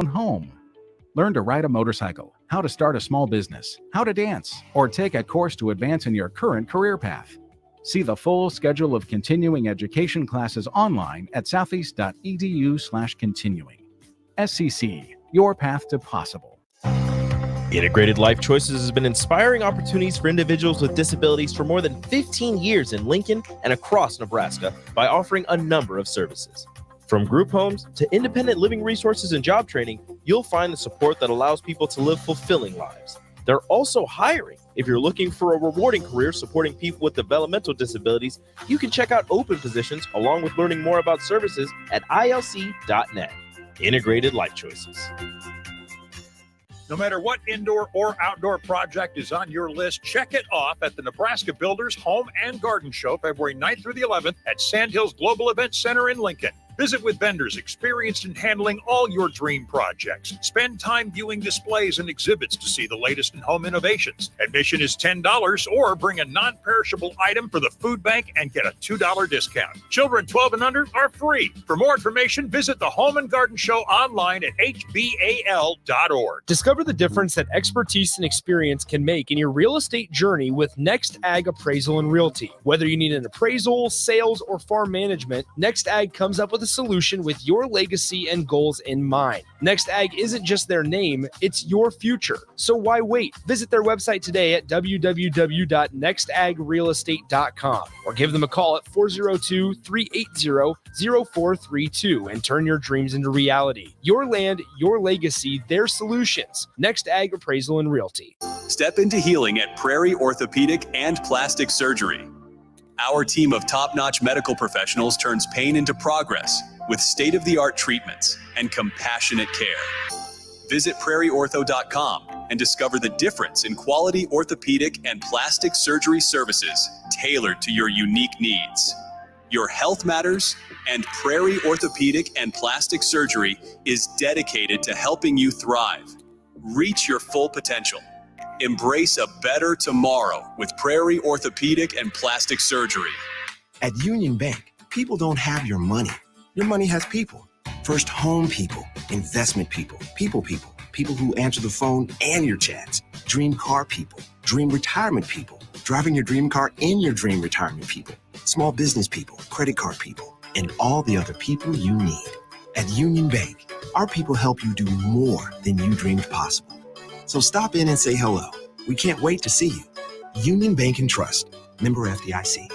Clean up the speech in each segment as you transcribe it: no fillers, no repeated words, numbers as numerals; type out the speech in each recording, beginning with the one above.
home. Learn to ride a motorcycle, how to start a small business, how to dance, or take a course to advance in your current career path. See the full schedule of continuing education classes online at southeast.edu/continuing. SCC, your path to possible. Integrated Life Choices has been inspiring opportunities for individuals with disabilities for more than 15 years in Lincoln and across Nebraska by offering a number of services. From group homes to independent living resources and job training, you'll find the support that allows people to live fulfilling lives. They're also hiring. If you're looking for a rewarding career supporting people with developmental disabilities, you can check out open positions along with learning more about services at ilc.net. Integrated Life Choices. No matter what indoor or outdoor project is on your list, check it off at the Nebraska Builders Home and Garden Show, February 9th through the 11th at Sandhills Global Event Center in Lincoln. Visit with vendors experienced in handling all your dream projects. Spend time viewing displays and exhibits to see the latest in home innovations. Admission is $10 or bring a non-perishable item for the food bank and get a $2 discount. Children 12 and under are free. For more information, visit the Home and Garden Show online at hbal.org. Discover the difference that expertise and experience can make in your real estate journey with Next Ag Appraisal and Realty. Whether you need an appraisal, sales, or farm management, Next Ag comes up with a solution with your legacy and goals in mind. Next Ag isn't just their name, it's your future. So why wait? Visit their website today at www.nextagrealestate.com or give them a call at 402-380-0432 and turn your dreams into reality. Your land, your legacy, their solutions. Next Ag Appraisal and Realty. Step into healing at Prairie Orthopedic and Plastic Surgery. Our team of top-notch medical professionals turns pain into progress with state-of-the-art treatments and compassionate care. Visit prairieortho.com and discover the difference in quality orthopedic and plastic surgery services tailored to your unique needs. Your health matters, and Prairie Orthopedic and Plastic Surgery is dedicated to helping you thrive. Reach your full potential. Embrace a better tomorrow with Prairie Orthopedic and Plastic Surgery. At Union Bank, people don't have your money. Your money has people. First home people, investment people, people who answer the phone and your chats, dream car people, dream retirement people, driving your dream car in your dream retirement people, small business people, credit card people, and all the other people you need. At Union Bank, our people help you do more than you dreamed possible. So stop in and say hello. We can't wait to see you. Union Bank and Trust. Member FDIC.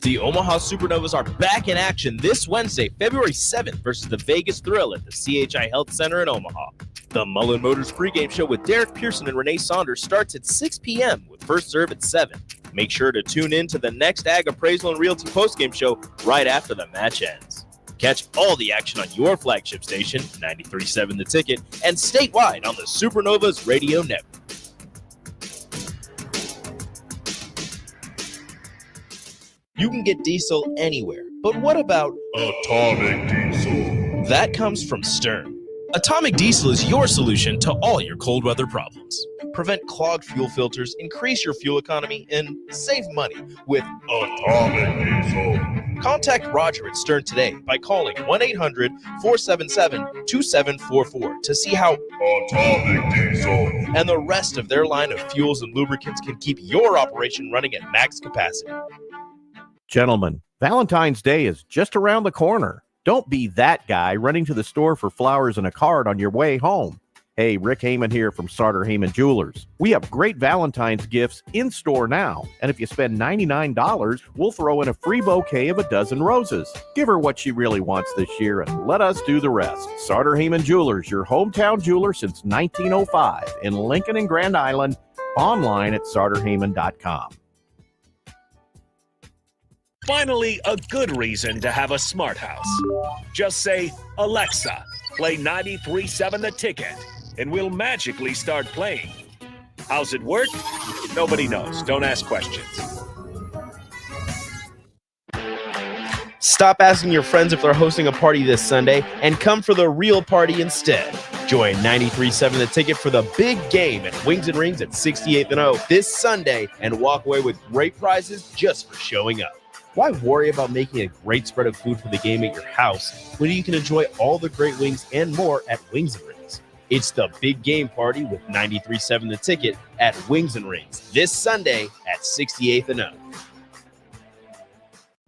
The Omaha Supernovas are back in action this Wednesday, February 7th versus the Vegas Thrill at the CHI Health Center in Omaha. The Mullen Motors pregame show with Derek Pearson and Renee Saunders starts at 6 p.m. with first serve at 7. Make sure to tune in to the Next Ag Appraisal and Realty postgame show right after the match ends. Catch all the action on your flagship station, 93.7 The Ticket, and statewide on the Supernovas Radio Network. You can get diesel anywhere, but what about Atomic Diesel? That comes from Stern. Atomic Diesel is your solution to all your cold weather problems. Prevent clogged fuel filters, increase your fuel economy, and save money with Atomic Diesel. Contact Roger at Stern today by calling 1-800-477-2744 to see how Atomic Diesel and the rest of their line of fuels and lubricants can keep your operation running at max capacity. Gentlemen, Valentine's Day is just around the corner. Don't be that guy running to the store for flowers and a card on your way home. Hey, Rick Heyman here from Sartor Heyman Jewelers. We have great Valentine's gifts in store now. And if you spend $99, we'll throw in a free bouquet of a dozen roses. Give her what she really wants this year and let us do the rest. Sartor Heyman Jewelers, your hometown jeweler since 1905 in Lincoln and Grand Island. Online at sartorheyman.com. Finally, a good reason to have a smart house. Just say, Alexa, play 93.7 The Ticket, and we'll magically start playing. How's it work? Nobody knows. Don't ask questions. Stop asking your friends if they're hosting a party this Sunday and come for the real party instead. Join 93.7 The Ticket for the big game at Wings and Rings at 68th and O this Sunday and walk away with great prizes just for showing up. Why worry about making a great spread of food for the game at your house when you can enjoy all the great wings and more at Wings and Rings? It's the big game party with 93.7 The Ticket at Wings and Rings this Sunday at 68th and O.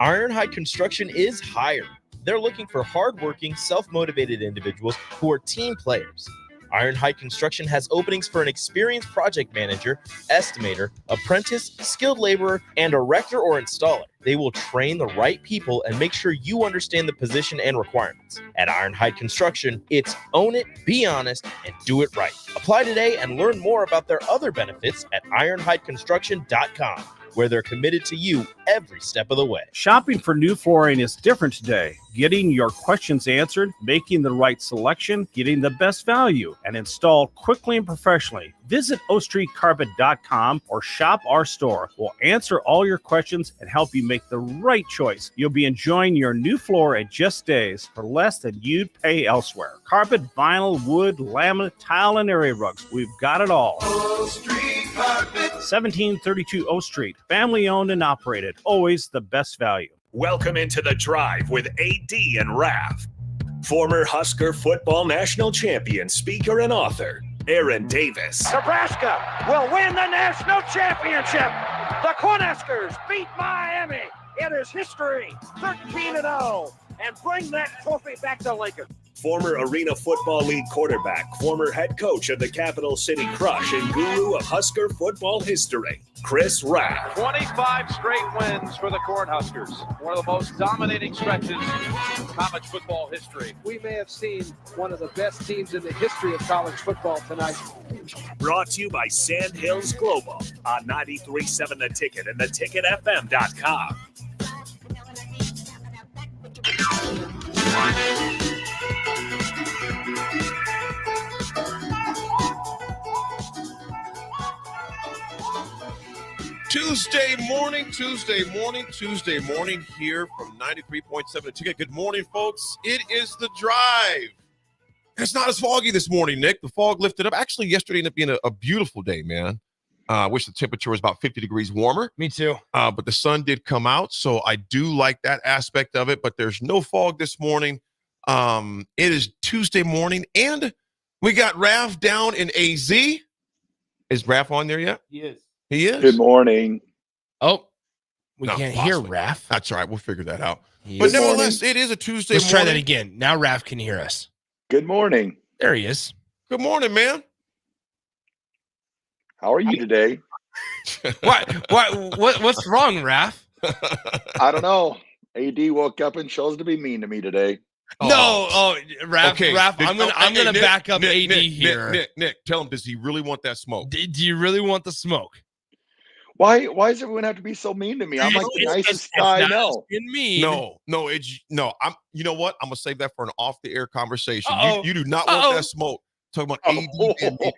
Ironhide Construction is hiring. They're looking for hardworking, self-motivated individuals who are team players. Ironhide Construction has openings for an experienced project manager, estimator, apprentice, skilled laborer, and erector or installer. They will train the right people and make sure you understand the position and requirements. At Ironhide Construction, it's own it, be honest, and do it right. Apply today and learn more about their other benefits at ironhideconstruction.com, where they're committed to you every step of the way. Shopping for new flooring is different today. Getting your questions answered, making the right selection, getting the best value, and installed quickly and professionally. Visit ostreetcarpet.com or shop our store. We'll answer all your questions and help you make the right choice. You'll be enjoying your new floor in just days for less than you'd pay elsewhere. Carpet, vinyl, wood, laminate, tile, and area rugs. We've got it all. O Street Carpet. 1732 O Street. Family owned and operated. Always the best value. Welcome into the drive with AD and Raff. Former Husker football national champion, speaker, and author, Aaron Davis. Nebraska will win the national championship. The Cornhuskers beat Miami. It is history, 13-0, and bring that trophy back to Lincoln. Former Arena Football League quarterback, former head coach of the Capital City Crush, and guru of Husker football history, Chris Raff. 25 straight wins for the Cornhuskers. One of the most dominating stretches in college football history. We may have seen one of the best teams in the history of college football tonight. Brought to you by Sand Hills Global on 93.7 The Ticket and theticketfm.com. Tuesday morning here from 93.7 The Ticket. Good morning, folks. It is the drive. And it's not as foggy this morning, Nick. The fog lifted up. Actually, yesterday ended up being a beautiful day, man. I wish the temperature was about 50 degrees warmer. Me too. But the sun did come out, so I do like that aspect of it. But there's no fog this morning. It is Tuesday morning, and we got Raff down in AZ. Is Raff on there yet? He is. He is? Good morning. Oh, we can't hear Raff. That's all right. We'll figure that out. But nevertheless, it is a Tuesday morning. Let's try that morning. again. Now Raff can hear us. Good morning. There he is. Good morning, man. How are you today? What's wrong, Raff? I don't know. AD woke up and chose to be mean to me today. Raff. Okay. Raff, I'm gonna Nick, back up Nick, AD here. Nick, tell him, does he really want that smoke? Do you really want the smoke? Why does everyone have to be so mean to me? I'm like the nicest guy I know. No, I'm you know what? I'm gonna save that for an off-the-air conversation. You do not want that smoke. Talking about AD and Nick.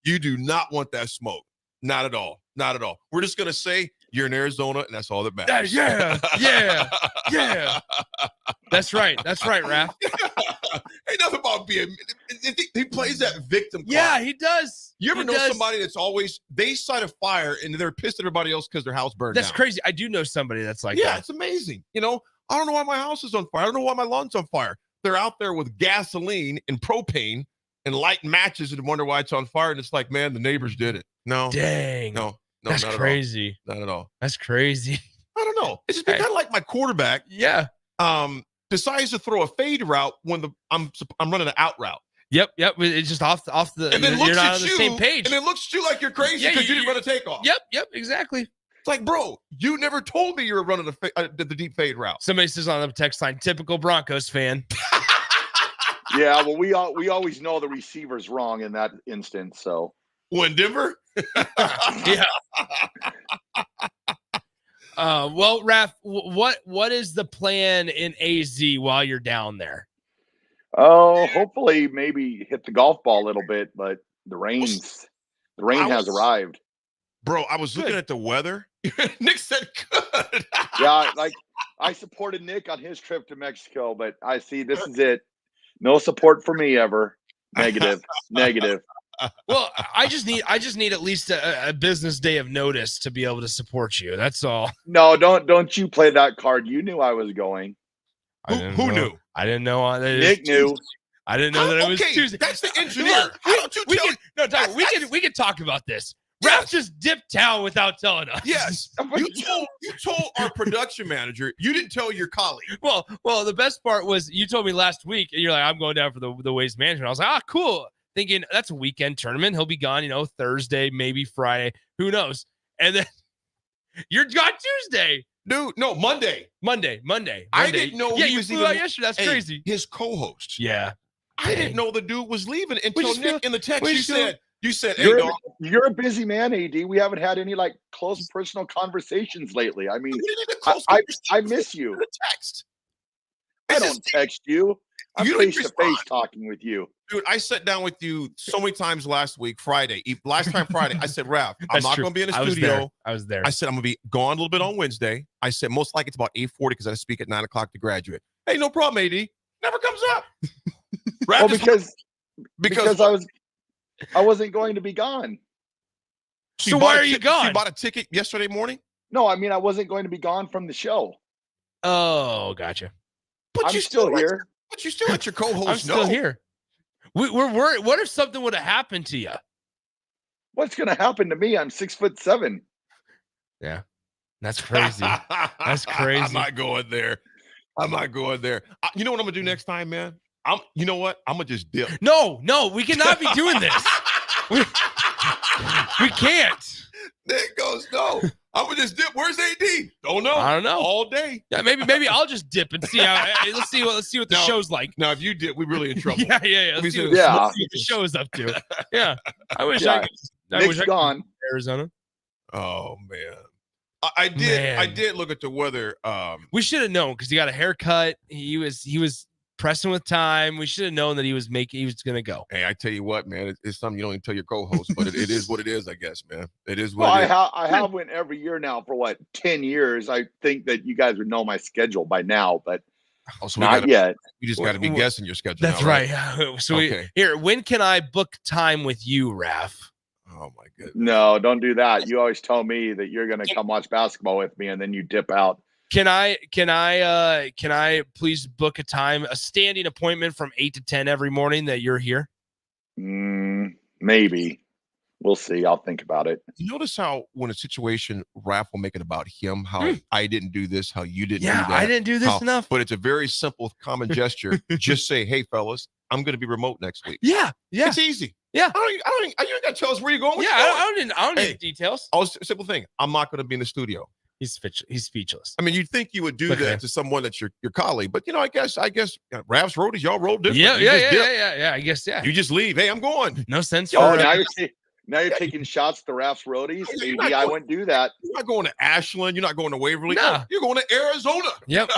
You do not want that smoke. Not at all. Not at all. We're just gonna say you're in Arizona, and that's all that matters. Yeah. That's right, Raph. Ain't nothing about being. He plays that victim card. Yeah, he does. You ever know somebody that's always they start a fire and they're pissed at everybody else because their house burned down? That's crazy. I do know somebody that's like that. Yeah, it's amazing. You know, I don't know why my house is on fire. I don't know why my lawn's on fire. They're out there with gasoline and propane and light matches and wonder why it's on fire. And it's like, man, the neighbors did it. No. Dang. No, that's not crazy. Not at all. That's crazy. I don't know. It's just kind of like my quarterback. Yeah. Decides to throw a fade route when I'm running an out route. Yep. It's just off the. And then you're looks not at on the you, same page. And it looks at you like you're crazy because you didn't run a takeoff. Yep. Exactly. It's like, bro, you never told me you were running the deep fade route. Somebody says on the text line, typical Broncos fan. Yeah, well, we always know the receiver's wrong in that instance. So when Denver, yeah. Well, Raph, what is the plan in AZ while you're down there? Oh, hopefully maybe hit the golf ball a little bit, but the rain has arrived. Bro, I was looking at the weather. Nick said good. Yeah, like I supported Nick on his trip to Mexico, but I see this is it. No support for me ever. Negative. Well, I just need at least a business day of notice to be able to support you. That's all. No, don't you play that card. You knew I was going. Who knew? I didn't know. Nick knew. I didn't know that it was Okay, Tuesday. that's the engineer. How don't you tell? Tyler, we can talk about this. Raff just dipped town without telling us. Yes, you told our production manager. You didn't tell your colleague. Well, the best part was you told me last week, and you're like, I'm going down for the waste management. I was like, cool. Thinking that's a weekend tournament. He'll be gone, Thursday, maybe Friday. Who knows? And then you're gone Tuesday. Dude, no, Monday. I didn't know he you was was flew out yesterday. That's crazy. His co-host. Yeah. I didn't know the dude was leaving until Nick in the text. You said, hey, you're, dog. You're a busy man, AD. We haven't had any close personal conversations lately. I mean, I miss you. Text. I don't text you. I'm face to face talking with you. Dude, I sat down with you so many times last Friday. I said, Raff, I'm not going to be in the studio. I was there. I said, I'm going to be gone a little bit on Wednesday. I said, most likely it's about 8:40 because I speak at 9 o'clock to graduate. Hey, no problem, AD. Never comes up. Well, because I wasn't going to be gone. So why are you gone? You bought a ticket yesterday morning? No, I mean I wasn't going to be gone from the show. Oh, gotcha. But I'm still here. But you still let your co-host I'm still here. We're worried. What if something would have happened to you? What's going to happen to me? I'm 6'7". Yeah, that's crazy. That's crazy. I'm not going there. You know what I'm gonna do next time, man? You know what? I'm gonna just dip. No, we cannot be doing this. We can't. Nick goes, no. I'm gonna just dip. Where's AD? Don't know. I don't know. All day. Yeah, maybe I'll just dip and see how. Let's see what the show's like. Now, if you dip, we're really in trouble. Yeah. Let's see what the show's up to. Yeah, I wish I could. Nick's gone. Arizona. Oh man. I did look at the weather. We should have known because he got a haircut. He was pressing with time. We should have known that he was going to go. Hey, I tell you what, man, it's something you don't even tell your co-host, but it is what it is, I guess, man. It is what it is. I have went every year now for 10 years. I think that you guys would know my schedule by now, but not yet. You just got to be guessing your schedule. That's now, right. So here, when can I book time with you, Raff? Oh my goodness. No, don't do that. You always tell me that you're going to come watch basketball with me, and then you dip out. Can I please book a standing appointment from 8 to 10 every morning that you're here? Maybe. We'll see. I'll think about it. You notice how when a situation, Raff will make it about him, how I didn't do this, how you didn't do that. I didn't do this enough. But it's a very simple, common gesture. Just say, hey, fellas, I'm going to be remote next week. Yeah. It's easy. Yeah. You ain't got to tell us where you're going. I don't need details. Simple thing. I'm not going to be in the studio. He's speechless. I mean, you'd think you would do that to someone that's your colleague, but I guess Raff's roadies, y'all roll different. Yeah. I guess You just leave. Hey, I'm going. No sense. Oh, now you're taking shots to Raff's roadies. Maybe I wouldn't do that. You're not going to Ashland. You're not going to Waverly. No. You're going to Arizona. Yep.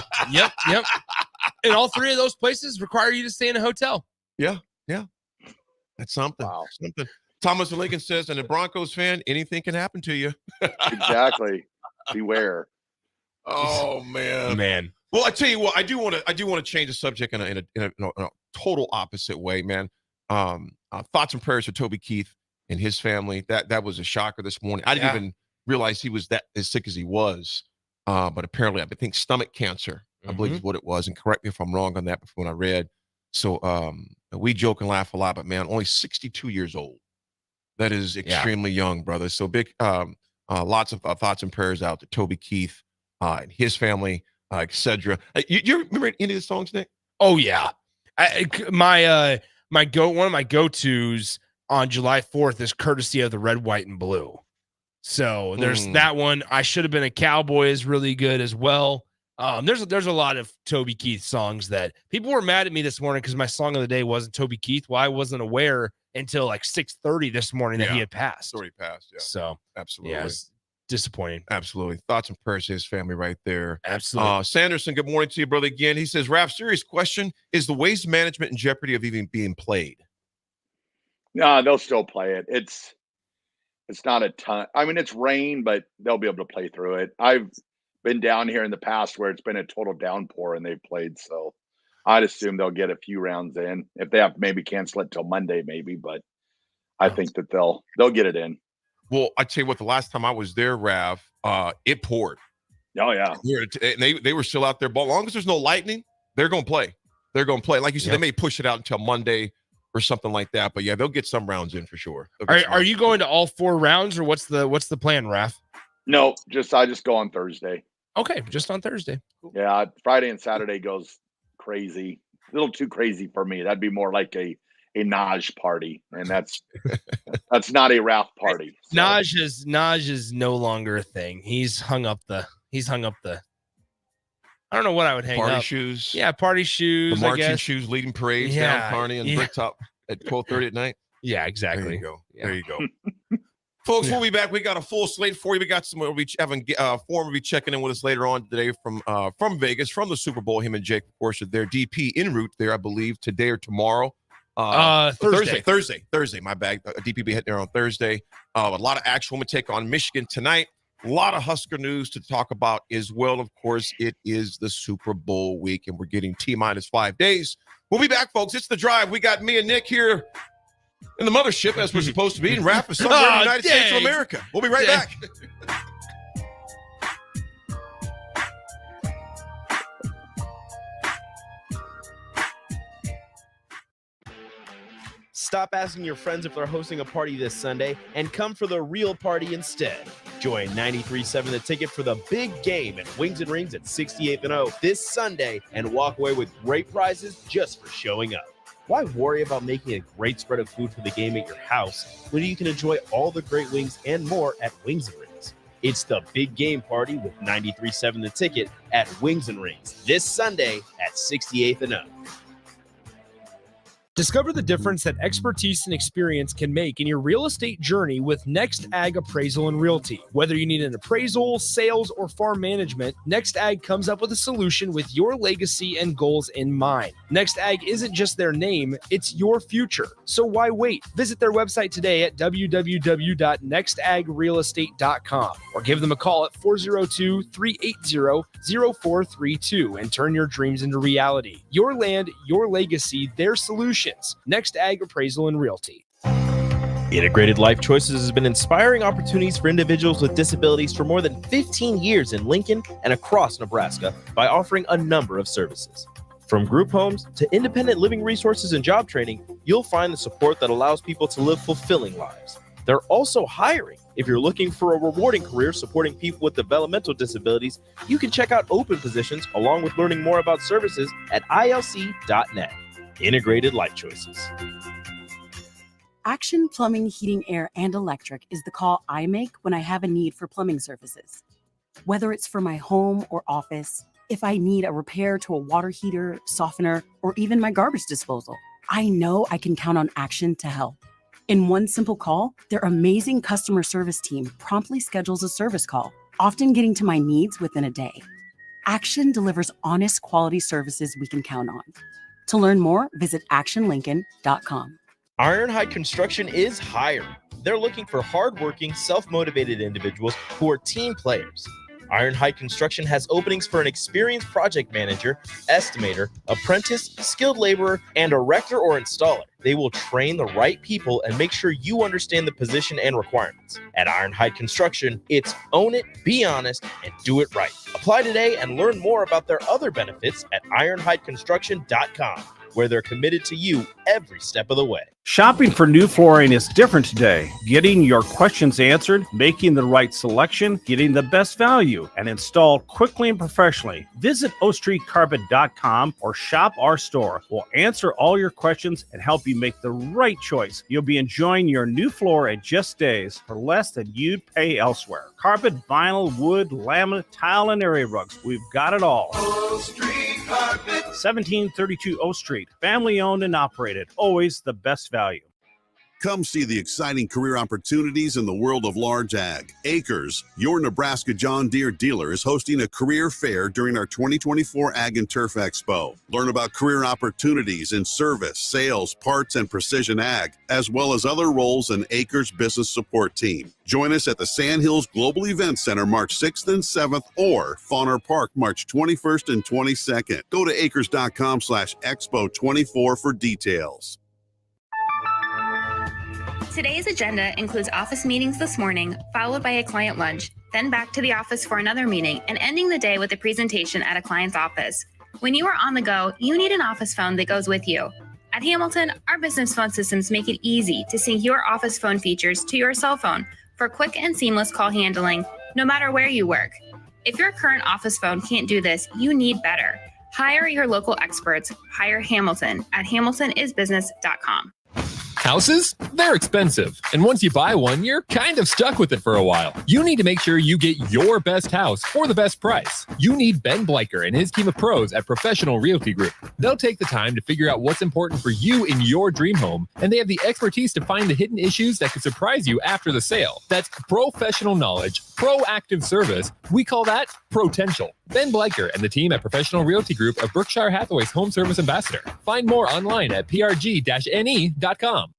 And all three of those places require you to stay in a hotel. Yeah. That's something. Wow. Something. Thomas Lincoln says, and a Broncos fan, anything can happen to you. Exactly. Beware. Oh man. Well, I tell you what, I do want to change the subject in a total opposite way, man. Thoughts and prayers for Toby Keith and his family. That was a shocker this morning. I didn't even realize he was that as sick as he was. But apparently, I think stomach cancer, I believe is what it was. And correct me if I'm wrong on that before I read. So we joke and laugh a lot, but man, only 62 years old. That is extremely young, brother. So big, lots of thoughts and prayers out to Toby Keith and his family, etc. You remember any of the songs, Nick? Oh yeah, one of my go-tos on July 4th is courtesy of the Red, White, and Blue. So there's that one. I Should Have Been a Cowboy is really good as well. There's a lot of Toby Keith songs that people were mad at me this morning because my song of the day wasn't Toby Keith. Well, I wasn't aware until 6:30 this morning that he had passed. Already passed. Yeah. So absolutely. Yeah, it's disappointing. Absolutely. Thoughts and prayers to his family right there. Absolutely. Sanderson, good morning to you, brother. Again, he says, Raff, serious question. Is the waste management in jeopardy of even being played? No, they'll still play it. It's not a ton. I mean, it's rain, but they'll be able to play through it. I've been down here in the past where it's been a total downpour and they've played. So I'd assume they'll get a few rounds in. If they have to maybe cancel it till Monday, maybe, but I think that they'll get it in. Well, I tell you what, the last time I was there, Raff, it poured. Oh yeah. And they were still out there. But as long as there's no lightning, they're going to play. they're going to play. Like you said, they may push it out until Monday or something like that. But yeah, they'll get some rounds in for sure. Are you going to all 4 rounds, or what's the plan, Raff? No, I just go on Thursday. Okay, just on Thursday. Cool. Yeah, Friday and Saturday goes crazy. A little too crazy for me. That'd be more like a Naj party, and that's not a Raff party. So. Naj is no longer a thing. He's hung up the I don't know what I would hang party up. Shoes. Yeah, party shoes. The marching shoes leading parades down Kearney and Bricktop at 12:30 at night. Yeah, exactly. There you go. Yeah. There you go. Folks, we'll be back. We got a full slate for you. We got some. We'll be having Foreman will be checking in with us later on today from Vegas, from the Super Bowl. Him and Jake, of course, are their DP en route there, I believe, today or tomorrow. Thursday. My bad. DP will be heading there on Thursday. A lot of action. We'll take on Michigan tonight. A lot of Husker news to talk about as well. Of course, it is the Super Bowl week, and we're getting T-minus 5 days. We'll be back, folks. It's The Drive. We got me and Nick here in the mothership, as we're supposed to be, and Raff is somewhere in the United States of America. We'll be right back. Stop asking your friends if they're hosting a party this Sunday and come for the real party instead. Join 93.7 The Ticket for the big game at Wings and Rings at 68th and O this Sunday and walk away with great prizes just for showing up. Why worry about making a great spread of food for the game at your house when you can enjoy all the great wings and more at Wings and Rings? It's the big game party with 93.7 The Ticket at Wings and Rings this Sunday at 68th and O. Discover the difference that expertise and experience can make in your real estate journey with Next Ag Appraisal and Realty. Whether you need an appraisal, sales, or farm management, Next Ag comes up with a solution with your legacy and goals in mind. Next Ag isn't just their name, it's your future. So why wait? Visit their website today at www.nextagrealestate.com or give them a call at 402-380-0432 and turn your dreams into reality. Your land, your legacy, their solutions. Next Ag Appraisal and Realty. Integrated Life Choices has been inspiring opportunities for individuals with disabilities for more than 15 years in Lincoln and across Nebraska by offering a number of services. From group homes to independent living resources and job training, you'll find the support that allows people to live fulfilling lives. They're also hiring. If you're looking for a rewarding career supporting people with developmental disabilities, you can check out open positions along with learning more about services at ilc.net. Integrated Life Choices. Action Plumbing, Heating, Air, and Electric is the call I make when I have a need for plumbing services. Whether it's for my home or office, if I need a repair to a water heater, softener, or even my garbage disposal, I know I can count on Action to help. In one simple call, their amazing customer service team promptly schedules a service call, often getting to my needs within a day. Action delivers honest, quality services we can count on. To learn more, visit actionlincoln.com. Ironhide Construction is hiring. They're looking for hardworking, self-motivated individuals who are team players. Ironhide Construction has openings for an experienced project manager, estimator, apprentice, skilled laborer, and erector or installer. They will train the right people and make sure you understand the position and requirements. At Ironhide Construction, it's own it, be honest, and do it right. Apply today and learn more about their other benefits at ironhideconstruction.com, where they're committed to you every step of the way. Shopping for new flooring is different today. Getting your questions answered, making the right selection, getting the best value, and installed quickly and professionally. Visit ostreetcarpet.com or shop our store. We'll answer all your questions and help you make the right choice. You'll be enjoying your new floor in just days for less than you'd pay elsewhere. Carpet, vinyl, wood, laminate, tile, and area rugs. We've got it all. O Street Carpet. 1732 O Street. Family owned and operated. Always the best value. Come see the exciting career opportunities in the world of large ag. Acres, your Nebraska John Deere dealer, is hosting a career fair during our 2024 Ag and Turf Expo. Learn about career opportunities in service, sales, parts, and precision ag, as well as other roles in Acres business support team. Join us at the Sandhills Global Event Center March 6th and 7th or Fauner Park March 21st and 22nd. Go to acres.com/expo24 for details. Today's agenda includes office meetings this morning, followed by a client lunch, then back to the office for another meeting, and ending the day with a presentation at a client's office. When you are on the go, you need an office phone that goes with you. At Hamilton, our business phone systems make it easy to sync your office phone features to your cell phone for quick and seamless call handling, no matter where you work. If your current office phone can't do this, you need better. Hire your local experts. Hire Hamilton at hamiltonisbusiness.com. Houses? They're expensive. And once you buy one, you're kind of stuck with it for a while. You need to make sure you get your best house for the best price. You need Ben Bleicher and his team of pros at Professional Realty Group. They'll take the time to figure out what's important for you in your dream home, and they have the expertise to find the hidden issues that could surprise you after the sale. That's professional knowledge, proactive service. We call that potential. Ben Bleicher and the team at Professional Realty Group of Berkshire Hathaway's Home Service Ambassador. Find more online at prg-ne.com.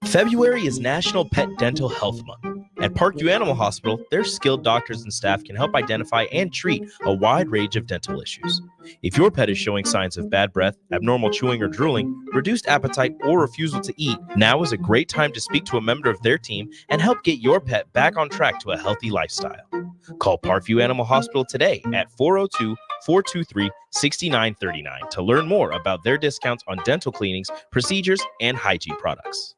February is National Pet Dental Health Month. At Parkview Animal Hospital, their skilled doctors and staff can help identify and treat a wide range of dental issues. If your pet is showing signs of bad breath, abnormal chewing or drooling, reduced appetite, or refusal to eat, now is a great time to speak to a member of their team and help get your pet back on track to a healthy lifestyle. Call Parkview Animal Hospital today at 402-423-6939 to learn more about their discounts on dental cleanings, procedures, and hygiene products.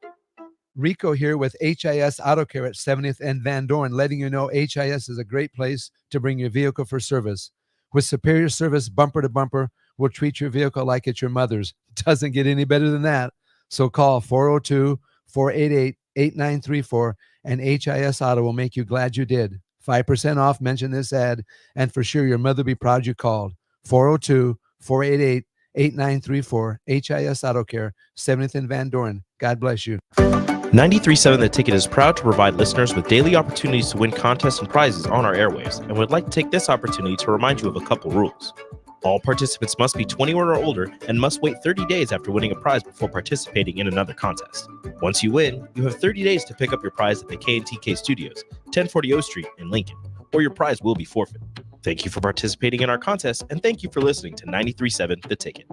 Rico here with HIS Auto Care at 70th and Van Dorn, letting you know HIS is a great place to bring your vehicle for service. With superior service bumper to bumper, we'll treat your vehicle like it's your mother's. Doesn't get any better than that. So call 402-488-8934 and HIS Auto will make you glad you did. 5% off, mention this ad, and for sure your mother will be proud you called. 402-488-8934, HIS Auto Care, 70th and Van Dorn. God bless you. 93.7 The Ticket is proud to provide listeners with daily opportunities to win contests and prizes on our airwaves, and would like to take this opportunity to remind you of a couple rules. All participants must be 21 or older and must wait 30 days after winning a prize before participating in another contest. Once you win, you have 30 days to pick up your prize at the K&TK Studios, 1040 O Street in Lincoln, or your prize will be forfeited. Thank you for participating in our contest, and thank you for listening to 93.7 The Ticket.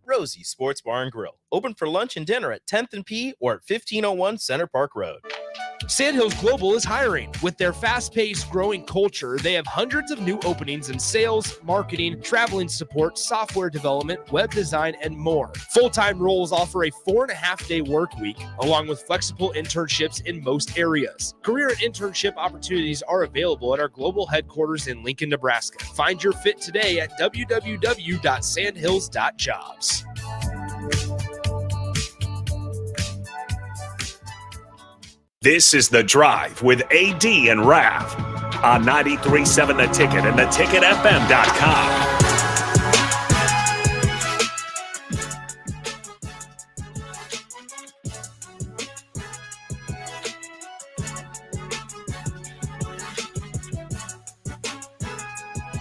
Rosie's Sports Bar and Grill, open for lunch and dinner at 10th and P or at 1501 Center Park Road. Sandhills Global is hiring. With their fast-paced, growing culture, they have hundreds of new openings in sales, marketing, traveling support, software development, web design, and more. Full-time roles offer a 4.5-day work week, along with flexible internships in most areas. Career and internship opportunities are available at our global headquarters in Lincoln, Nebraska. Find your fit today at www.sandhills.jobs. This is The Drive with AD and Raff on 93.7 The Ticket and theticketfm.com.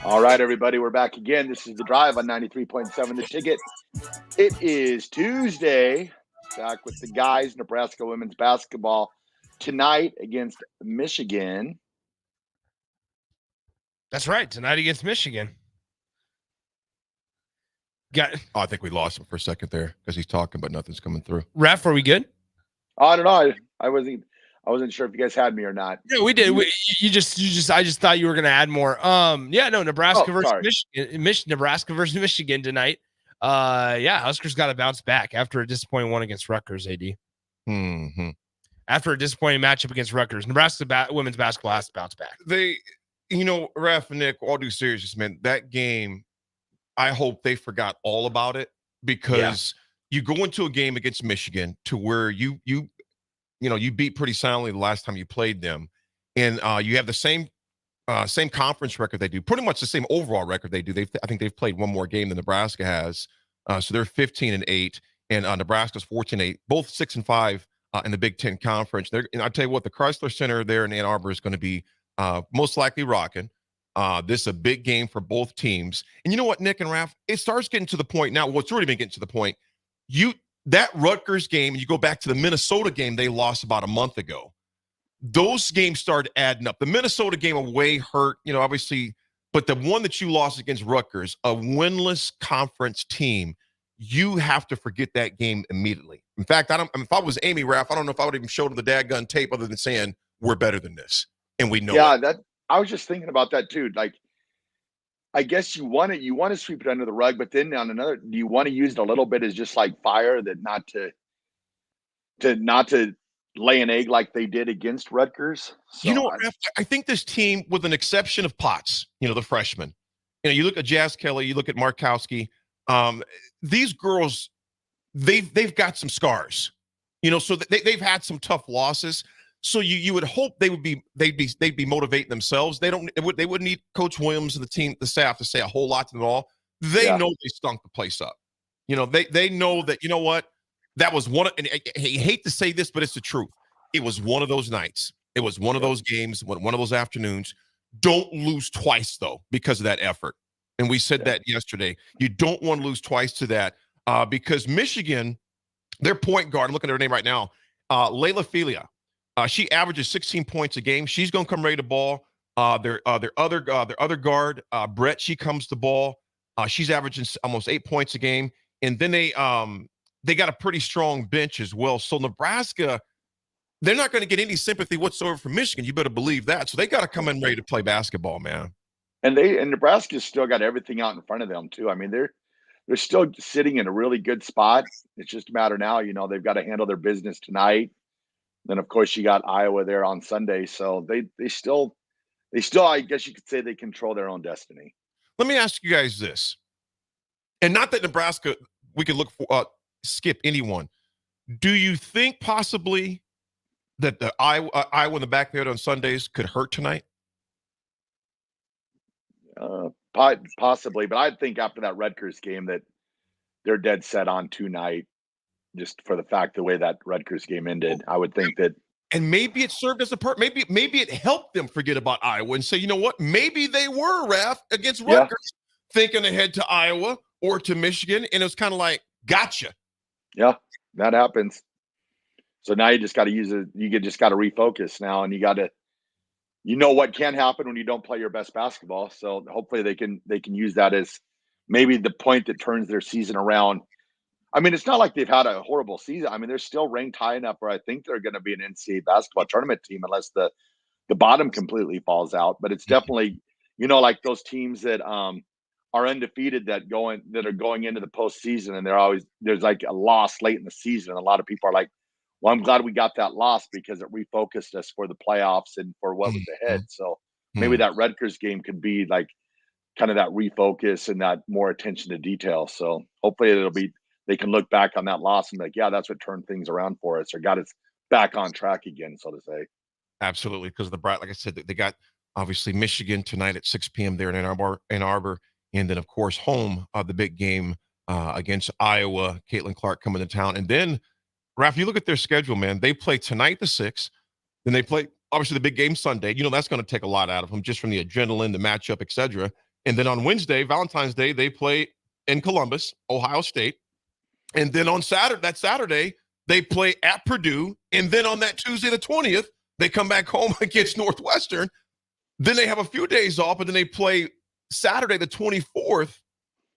All right, everybody, we're back again. This is The Drive on 93.7 The Ticket. It is Tuesday. Back with the guys, Nebraska women's basketball tonight against Michigan. That's right. Tonight against Michigan. I think we lost him for a second there because he's talking, but nothing's coming through. Ref, are we good? I don't know. I wasn't sure if you guys had me or not. Yeah, we did. I just thought you were going to add more. Nebraska versus Michigan. Nebraska versus Michigan tonight. Huskers got to bounce back after a disappointing one against Rutgers, AD. Mm-hmm. After a disappointing matchup against Rutgers, Nebraska women's basketball has to bounce back. Raff and Nick, all due seriousness, man, that game, I hope they forgot all about it because you go into a game against Michigan to where you beat pretty soundly the last time you played them, and you have the same conference record they do, pretty much the same overall record they do. I think they've played one more game than Nebraska has, so they're 15-8, and Nebraska's 14-8, both 6-5 in the Big Ten Conference. And I tell you what, the Chrysler Center there in Ann Arbor is going to be most likely rocking. This is a big game for both teams, and you know what, Nick and Raph, it starts getting to the point now. Well, it's already been getting to the point. That Rutgers game, you go back to the Minnesota game they lost about a month ago. Those games started adding up. The Minnesota game away hurt, obviously, but the one that you lost against Rutgers, a winless conference team, you have to forget that game immediately. In fact, if I was Amy Raff, I don't know if I would even show them the dadgun tape other than saying we're better than this, and we know. Yeah, it. I was just thinking about that too. Like, I guess you want to sweep it under the rug, but then on another, do you want to use it a little bit as just like fire, that not to lay an egg like they did against Rutgers? So You know what, Ref? I think this team, with an exception of Potts, the freshman, you look at Jazz Kelly, you look at Markowski, these girls, they've got some scars, so they've had some tough losses. So you would hope they'd be motivating themselves. They wouldn't need Coach Williams and the staff to say a whole lot to them at all. They know they stunk the place up. They know that, you know what, that was one. And I hate to say this, but it's the truth. It was one of those nights. It was one of those games, one of those afternoons. Don't lose twice, though, because of that effort. And we said that yesterday. You don't want to lose twice to that because Michigan, their point guard, I'm looking at her name right now, Layla Filia. She averages 16 points a game. She's going to come ready to ball. Their other guard, Brett, she comes to ball. She's averaging almost 8 points a game. And then they got a pretty strong bench as well. So Nebraska, they're not going to get any sympathy whatsoever from Michigan. You better believe that. So they got to come in ready to play basketball, man. And Nebraska's still got everything out in front of them too. I mean, they're still sitting in a really good spot. It's just a matter now, they've got to handle their business tonight. Then, of course, you got Iowa there on Sunday. So they still, I guess you could say, they control their own destiny. Let me ask you guys this. And not that Nebraska, we could look for, skip anyone. Do you think possibly that the Iowa in the backfield on Sundays could hurt tonight? Possibly. But I think after that Rutgers game that they're dead set on tonight. Just for the fact the way that Rutgers game ended, I would think that. And maybe it served as a part. Maybe it helped them forget about Iowa and say, you know what? Maybe they were, Raff, against Rutgers, thinking ahead to Iowa or to Michigan, and it was kind of like, gotcha. Yeah, that happens. So now you just got to use it. You just got to refocus now, and you got to, what can happen when you don't play your best basketball. So hopefully they can use that as maybe the point that turns their season around. I mean, it's not like they've had a horrible season. I mean, they're still ranked high enough where I think they're going to be an NCAA basketball tournament team unless the bottom completely falls out. But it's definitely, like those teams that are undefeated that are going into the postseason, and there's like a loss late in the season. And a lot of people are like, well, I'm glad we got that loss because it refocused us for the playoffs and for what was ahead. So maybe that Rutgers game could be like kind of that refocus and that more attention to detail. So hopefully they can look back on that loss and be like, yeah, that's what turned things around for us or got us back on track again, so to say. Absolutely. Because like I said, they got obviously Michigan tonight at 6 p.m. there in Ann Arbor. And then, of course, home the big game against Iowa, Caitlin Clark coming to town. And then, Raff, you look at their schedule, man. They play tonight the 6th. Then they play, obviously, the big game Sunday. That's going to take a lot out of them just from the adrenaline, the matchup, et cetera. And then on Wednesday, Valentine's Day, they play in Columbus, Ohio State. And then on Saturday, they play at Purdue. And then on that Tuesday, the 20th, they come back home against Northwestern. Then they have a few days off, and then they play Saturday, the 24th,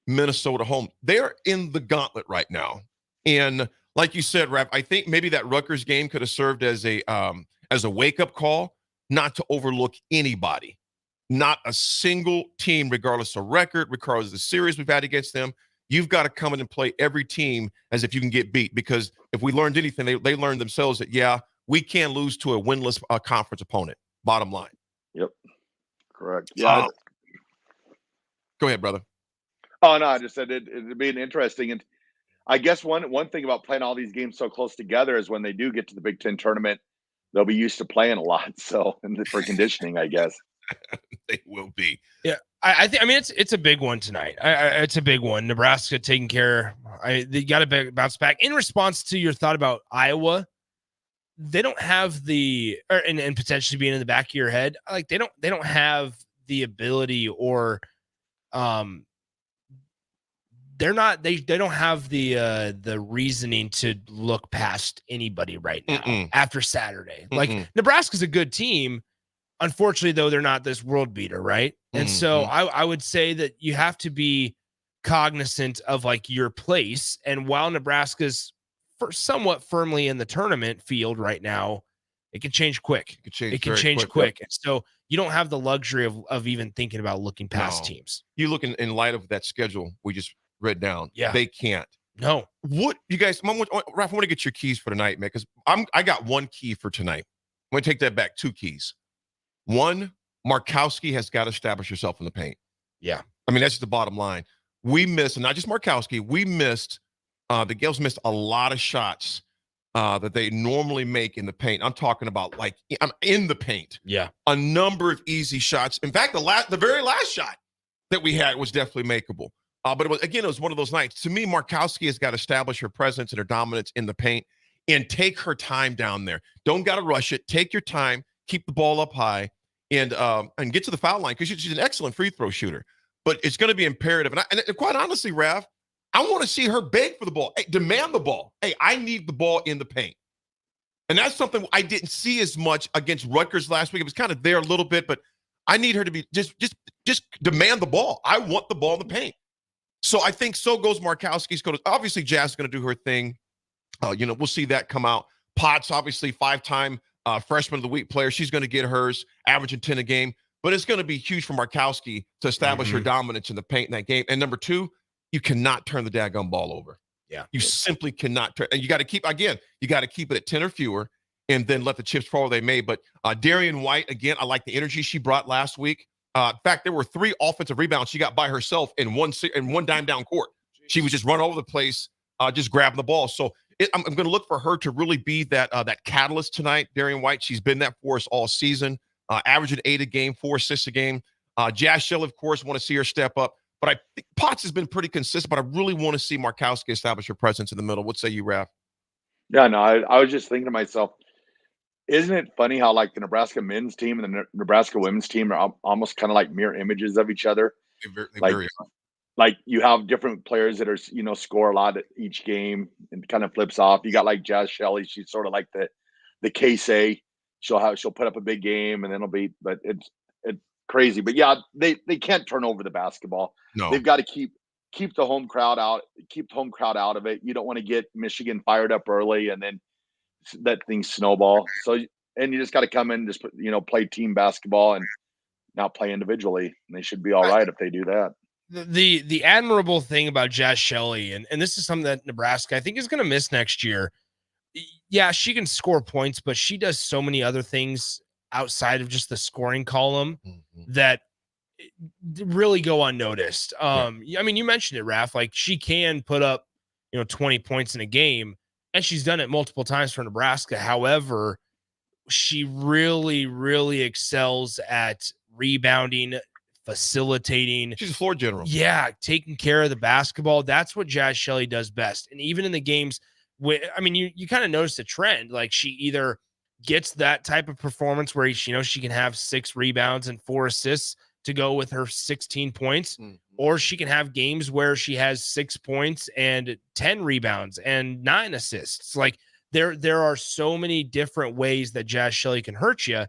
Minnesota home. They're in the gauntlet right now. And like you said, Raff, I think maybe that Rutgers game could have served as a wake-up call not to overlook anybody. Not a single team, regardless of record, regardless of the series we've had against them. You've got to come in and play every team as if you can get beat. Because if we learned anything, they learned themselves that, we can't lose to a winless conference opponent, bottom line. Yep. Correct. Yeah. Go ahead, brother. Oh, no, I just said it'd be interesting. And I guess one thing about playing all these games so close together is when they do get to the Big Ten tournament, they'll be used to playing a lot. So for conditioning, I guess. They will be. Yeah. I mean, it's a big one tonight. It's a big one. Nebraska taking care. They got to bounce back. In response to your thought about Iowa, they don't have and potentially being in the back of your head, like they don't have the ability or they don't have the reasoning to look past anybody right now after Saturday. Like Nebraska's a good team. Unfortunately, though, they're not this world beater, right? And so I would say that you have to be cognizant of like your place. And while Nebraska's somewhat firmly in the tournament field right now, it can change quick. It can change quick. And so you don't have the luxury of even thinking about looking past teams. You look in light of that schedule we just read down. Yeah. They can't. No. What you guys, Raff, I want to get your keys for tonight, man, because I got one key for tonight. I'm going to take that back. 2 keys. One, Markowski has got to establish herself in the paint. Yeah. I mean, that's just the bottom line. We missed, and not just Markowski, the Gales missed a lot of shots that they normally make in the paint. I'm talking about like I'm in the paint. Yeah. A number of easy shots. In fact, the very last shot that we had was definitely makeable. But it was one of those nights. To me, Markowski has got to establish her presence and her dominance in the paint and take her time down there. Don't got to rush it. Take your time. Keep the ball up high and get to the foul line because she's an excellent free throw shooter. But it's going to be imperative. And quite honestly, Rav, I want to see her beg for the ball. Hey, demand the ball. Hey, I need the ball in the paint. And that's something I didn't see as much against Rutgers last week. It was kind of there a little bit, but I need her to be just demand the ball. I want the ball in the paint. So I think so goes Markowski's coach. Obviously, Jazz is going to do her thing. We'll see that come out. Potts, obviously, 5-time freshman of the week player. She's going to get hers, averaging 10 a game. But it's going to be huge for Markowski to establish her dominance in the paint in that game. And number 2, you cannot turn the daggum ball over. Yeah. You simply cannot turn. And you got to keep it at 10 or fewer and then let the chips fall where they may. But Darian White, again, I like the energy she brought last week. In fact, there were 3 offensive rebounds she got by herself in one dime down court. She was just run over the place, just grabbing the ball. So I'm going to look for her to really be that catalyst tonight. Darian White, she's been that for us all season, averaging 8 a game, 4 assists a game. Jazz Shelley, of course, want to see her step up. But I think Potts has been pretty consistent, but I really want to see Markowski establish her presence in the middle. What say you, Raff? Yeah, no, I was just thinking to myself, isn't it funny how like the Nebraska men's team and the Nebraska women's team are almost kind of like mirror images of each other? Like you have different players that are, score a lot at each game and kind of flips off. You got like Jazz Shelley. She's sort of like the K-Say. She'll put up a big game and then but it's crazy. But yeah, they can't turn over the basketball. No. They've got to keep the home crowd out, of it. You don't want to get Michigan fired up early and then that thing snowball. So, and you just got to come in, just play team basketball and not play individually. And they should be all right if they do that. The admirable thing about Jazz Shelley, and this is something that Nebraska, I think, is going to miss next year. Yeah, she can score points, but she does so many other things outside of just the scoring column that really go unnoticed. I mean, you mentioned it, Raff. Like, she can put up, 20 points in a game, and she's done it multiple times for Nebraska. However, she really, really excels at rebounding, facilitating. She's a floor general. Yeah, taking care of the basketball. That's what Jazz Shelley does best. And even in the games, you kind of notice a trend. Like, she either gets that type of performance where she can have 6 rebounds and 4 assists to go with her 16 points, or she can have games where she has 6 points and 10 rebounds and 9 assists. Like, there are so many different ways that Jazz Shelley can hurt you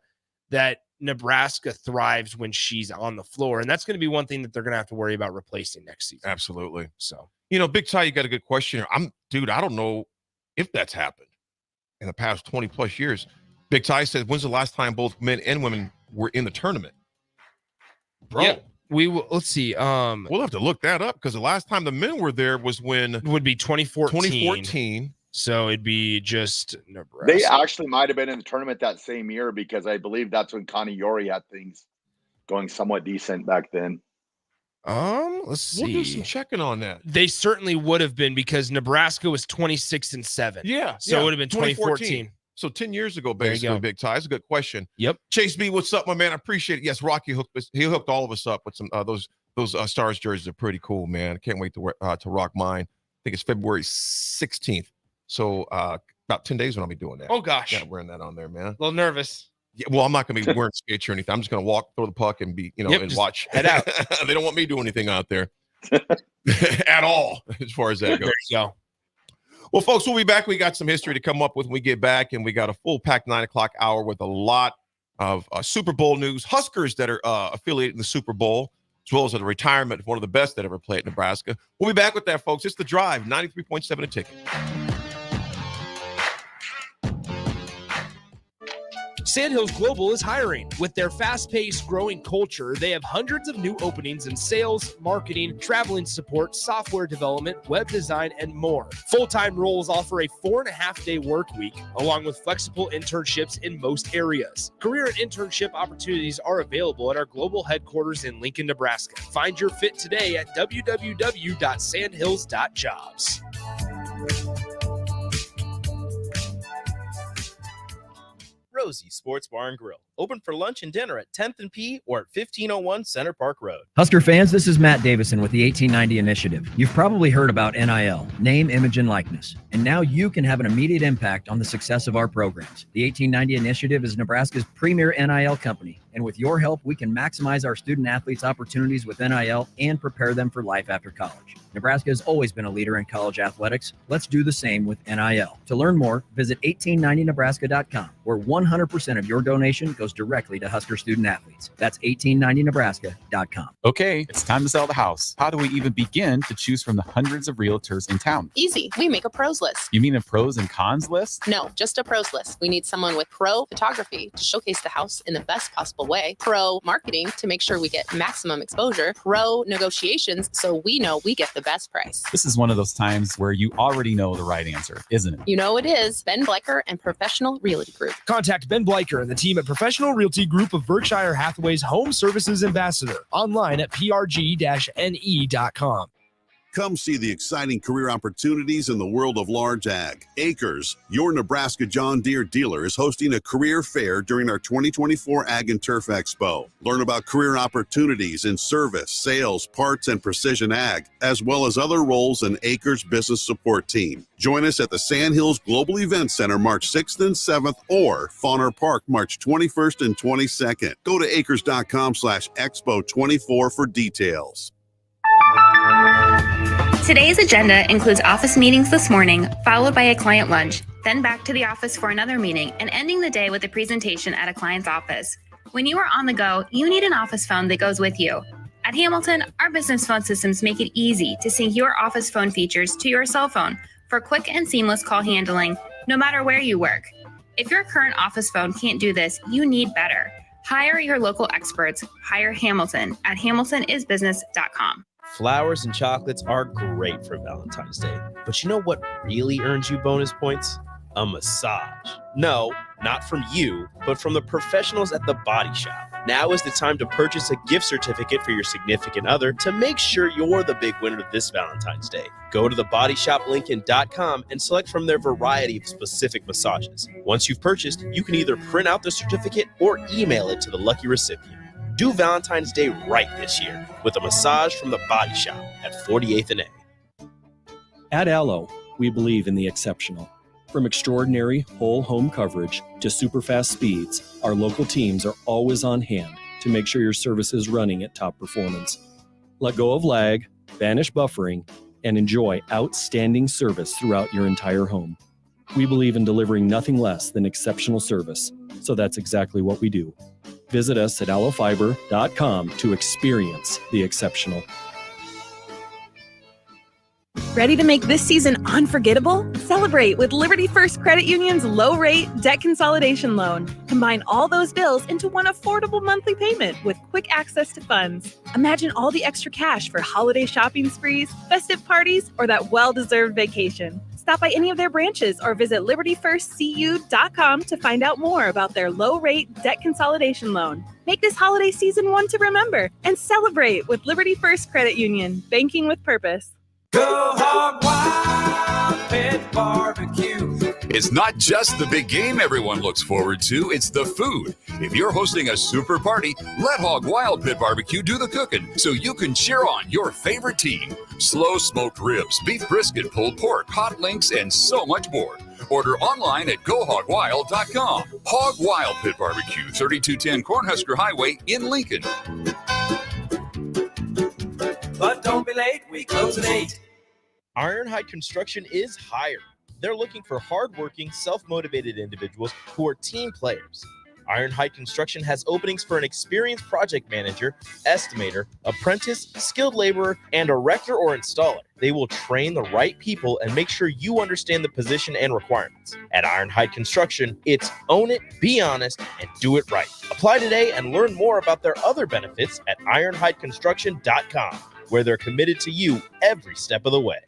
that Nebraska thrives when she's on the floor. And that's going to be one thing that they're going to have to worry about replacing next season. Absolutely. So, Big Ty, you got a good question here. I don't know if that's happened in the past 20 plus years. Big Ty says, when's the last time both men and women were in the tournament? Bro. Yeah, we will. Let's see. We'll have to look that up because the last time the men were there was when would be 2014. 2014. So it'd be just Nebraska. They actually might have been in the tournament that same year because I believe that's when Connie Yori had things going somewhat decent back then. Let's see. We'll do some checking on that. They certainly would have been because Nebraska was 26-7. Yeah. So it would have been 2014. So 10 years ago, basically, Big Ty. That's a good question. Yep. Chase B, what's up, my man? I appreciate it. Yes, Rocky he hooked all of us up with some those Stars jerseys are pretty cool, man. I can't wait to rock mine. I think it's February 16th. So about 10 days when I'll be doing that. Oh gosh. Yeah, wearing that on there, man. A little nervous. Yeah, well, I'm not going to be wearing skates or anything. I'm just going to walk, throw the puck, and be, and watch. Head out. They don't want me doing anything out there at all, as far as that goes. There you go. Well, folks, we'll be back. We got some history to come up with when we get back, and we got a full packed 9 o'clock hour with a lot of Super Bowl news. Huskers that are affiliated in the Super Bowl, as well as a retirement of one of the best that ever played at Nebraska. We'll be back with that, folks. It's The Drive, 93.7 A Ticket. Sandhills Global is hiring. With their fast-paced, growing culture, they have hundreds of new openings in sales, marketing, traveling support, software development, web design, and more. Full-time roles offer a 4.5-day work week, along with flexible internships in most areas. Career and internship opportunities are available at our global headquarters in Lincoln, Nebraska. Find your fit today at www.sandhills.jobs. Rosie Sports Bar and Grill. Open for lunch and dinner at 10th and P or at 1501 Center Park Road. Husker fans, this is Matt Davison with the 1890 Initiative. You've probably heard about NIL, name, image, and likeness. And now you can have an immediate impact on the success of our programs. The 1890 Initiative is Nebraska's premier NIL company. And with your help, we can maximize our student athletes' opportunities with NIL and prepare them for life after college. Nebraska has always been a leader in college athletics. Let's do the same with NIL. To learn more, visit 1890nebraska.com, where 100% of your donation goes directly to Husker student athletes. That's 1890nebraska.com. Okay, it's time to sell the house. How do we even begin to choose from the hundreds of realtors in town? Easy. We make a pros list. You mean a pros and cons list? No, just a pros list. We need someone with pro photography to showcase the house in the best possible way, pro marketing to make sure we get maximum exposure, pro negotiations so we know we get the best price. This is one of those times where you already know the right answer, isn't it? You know it is. Ben Blecker and Professional Realty Group. Contact Ben Blecker and the team at Professional Realty Group of Berkshire Hathaway's Home Services Ambassador. Online at prg-ne.com. Come see the exciting career opportunities in the world of large ag. Acres, your Nebraska John Deere dealer, is hosting a career fair during our 2024 Ag and Turf Expo. Learn about career opportunities in service, sales, parts, and precision ag, as well as other roles in Acres business support team. Join us at the Sandhills Global Event Center March 6th and 7th or Fauner Park March 21st and 22nd. Go to acres.com/expo24 for details. Today's agenda includes office meetings this morning, followed by a client lunch, then back to the office for another meeting, and ending the day with a presentation at a client's office. When you are on the go, you need an office phone that goes with you. At Hamilton, our business phone systems make it easy to sync your office phone features to your cell phone for quick and seamless call handling, no matter where you work. If your current office phone can't do this, you need better. Hire your local experts. Hire Hamilton at hamiltonisbusiness.com. Flowers and chocolates are great for Valentine's Day, but you know what really earns you bonus points? A massage. No, not from you, but from the professionals at The Body Shop. Now is the time to purchase a gift certificate for your significant other to make sure you're the big winner this Valentine's Day. Go to thebodyshoplincoln.com and select from their variety of specific massages. Once you've purchased, you can either print out the certificate or email it to the lucky recipient. Do Valentine's Day right this year with a massage from The Body Shop at 48th and A. At Allo, we believe in the exceptional. From extraordinary whole home coverage to super fast speeds, our local teams are always on hand to make sure your service is running at top performance. Let go of lag, banish buffering, and enjoy outstanding service throughout your entire home. We believe in delivering nothing less than exceptional service, so that's exactly what we do. Visit us at allofiber.com to experience the exceptional. Ready to make this season unforgettable? Celebrate with Liberty First Credit Union's low-rate debt consolidation loan. Combine all those bills into one affordable monthly payment with quick access to funds. Imagine all the extra cash for holiday shopping sprees, festive parties, or that well-deserved vacation. Stop by any of their branches or visit libertyfirstcu.com to find out more about their low-rate debt consolidation loan. Make this holiday season one to remember and celebrate with Liberty First Credit Union, banking with purpose. Go Hog Wild Pit Barbecue. It's not just the big game everyone looks forward to, it's the food. If you're hosting a super party, let Hog Wild Pit Barbecue do the cooking so you can cheer on your favorite team. Slow smoked ribs, beef brisket, pulled pork, hot links, and so much more. Order online at GoHogWild.com. Hog Wild Pit Barbecue, 3210 Cornhusker Highway in Lincoln. But don't be late, we close at 8. Ironhide Construction is hiring. They're looking for hardworking, self-motivated individuals who are team players. Ironhide Construction has openings for an experienced project manager, estimator, apprentice, skilled laborer, and erector or installer. They will train the right people and make sure you understand the position and requirements. At Ironhide Construction, it's own it, be honest, and do it right. Apply today and learn more about their other benefits at ironhideconstruction.com, where they're committed to you every step of the way.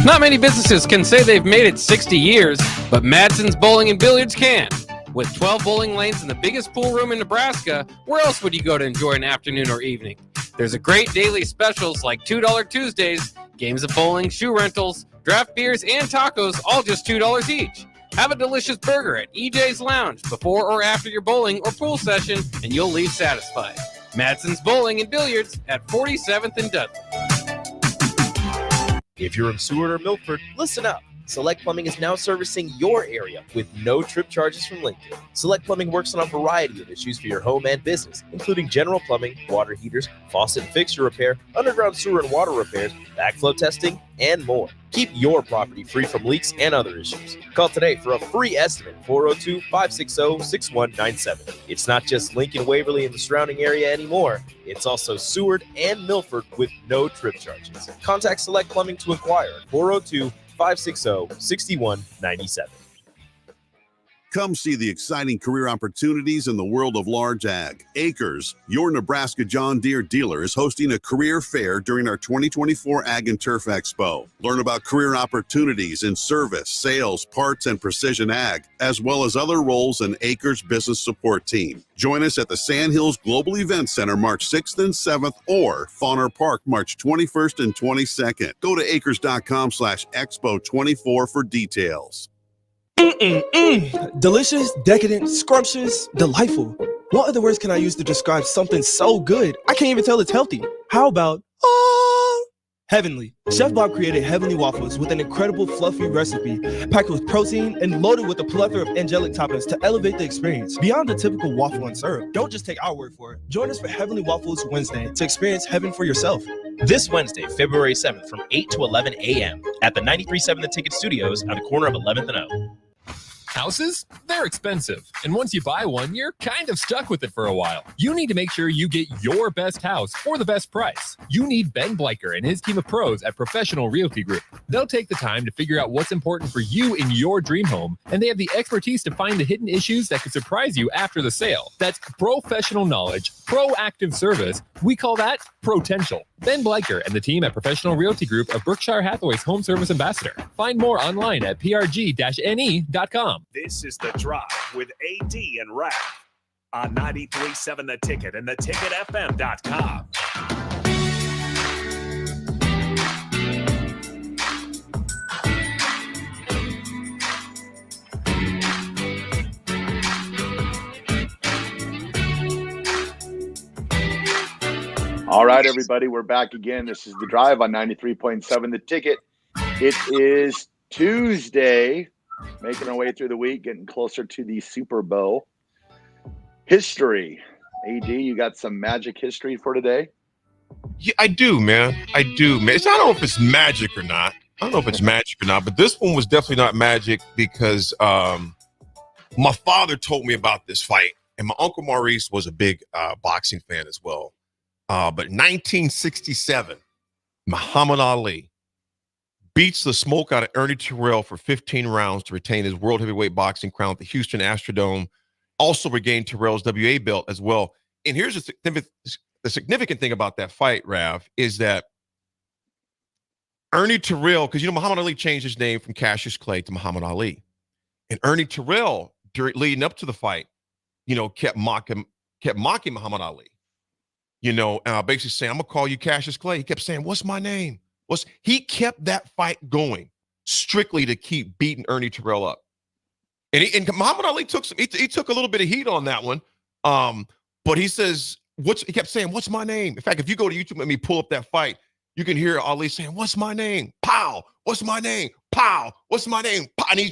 Not many businesses can say they've made it 60 years, but Madsen's Bowling and Billiards can. With 12 bowling lanes and the biggest pool room in Nebraska, where else would you go to enjoy an afternoon or evening? There's a great daily specials like $2 Tuesdays, games of bowling, shoe rentals, draft beers, and tacos, all just $2 each. Have a delicious burger at EJ's Lounge before or after your bowling or pool session, and you'll leave satisfied. Madsen's Bowling and Billiards at 47th and Dudley. If you're in Seward or Milford, listen up. Select Plumbing is now servicing your area with no trip charges from Lincoln. Select Plumbing works on a variety of issues for your home and business, including general plumbing, water heaters, faucet and fixture repair, underground sewer and water repairs, backflow testing, and more. Keep your property free from leaks and other issues. Call today for a free estimate, 402-560-6197. It's not just Lincoln, Waverly, and the surrounding area anymore. It's also Seward and Milford with no trip charges. Contact Select Plumbing to inquire at 402-560-6197. Come see the exciting career opportunities in the world of large ag. Acres, your Nebraska John Deere dealer, is hosting a career fair during our 2024 Ag and Turf Expo. Learn about career opportunities in service, sales, parts, and precision ag, as well as other roles in Acres business support team. Join us at the Sandhills Global Event Center March 6th and 7th or Fauner Park March 21st and 22nd. Go to acres.com/expo24 for details. Delicious, decadent, scrumptious, delightful. What other words can I use to describe something so good? I can't even tell it's healthy. How about heavenly? Chef Bob created heavenly waffles with an incredible fluffy recipe packed with protein and loaded with a plethora of angelic toppings to elevate the experience beyond the typical waffle and syrup. Don't just take our word for it. Join us for Heavenly Waffles Wednesday to experience heaven for yourself. This Wednesday, February 7th from 8 to 11 a.m. at the 93.7 The Ticket Studios on the corner of 11th and O. Houses? They're expensive. And once you buy one, you're kind of stuck with it for a while. You need to make sure you get your best house for the best price. You need Ben Bleicher and his team of pros at Professional Realty Group. They'll take the time to figure out what's important for you in your dream home, and they have the expertise to find the hidden issues that could surprise you after the sale. That's professional knowledge, proactive service. We call that potential. Ben Bleicher and the team at Professional Realty Group of Berkshire Hathaway's home service ambassador. Find more online at prg-ne.com. This is The Drive with AD and Raff on 93.7 The Ticket and theticketfm.com. All right, everybody, we're back again. This is The Drive on 93.7 The Ticket. It is Tuesday, making our way through the week, getting closer to the Super Bowl. History. AD, you got some magic history for today? Yeah, I do, man. I don't know if it's magic or not. But this one was definitely not magic because my father told me about this fight, and my Uncle Maurice was a big boxing fan as well. But 1967, Muhammad Ali beats the smoke out of Ernie Terrell for 15 rounds to retain his world heavyweight boxing crown at the Houston Astrodome. Also regained Terrell's WA belt as well. And here's the significant thing about that fight, Rav, is that Ernie Terrell, because Muhammad Ali changed his name from Cassius Clay to Muhammad Ali, and Ernie Terrell, leading up to the fight, kept mocking Muhammad Ali. Basically saying, I'm gonna call you Cassius Clay. He kept saying, what's my name? He kept that fight going strictly to keep beating Ernie Terrell up. And Muhammad Ali took he took a little bit of heat on that one. But he says, he kept saying, what's my name? In fact, if you go to YouTube and me pull up that fight, you can hear Ali saying, what's my name? Pow, what's my name? Pow, what's my name? Pow. And he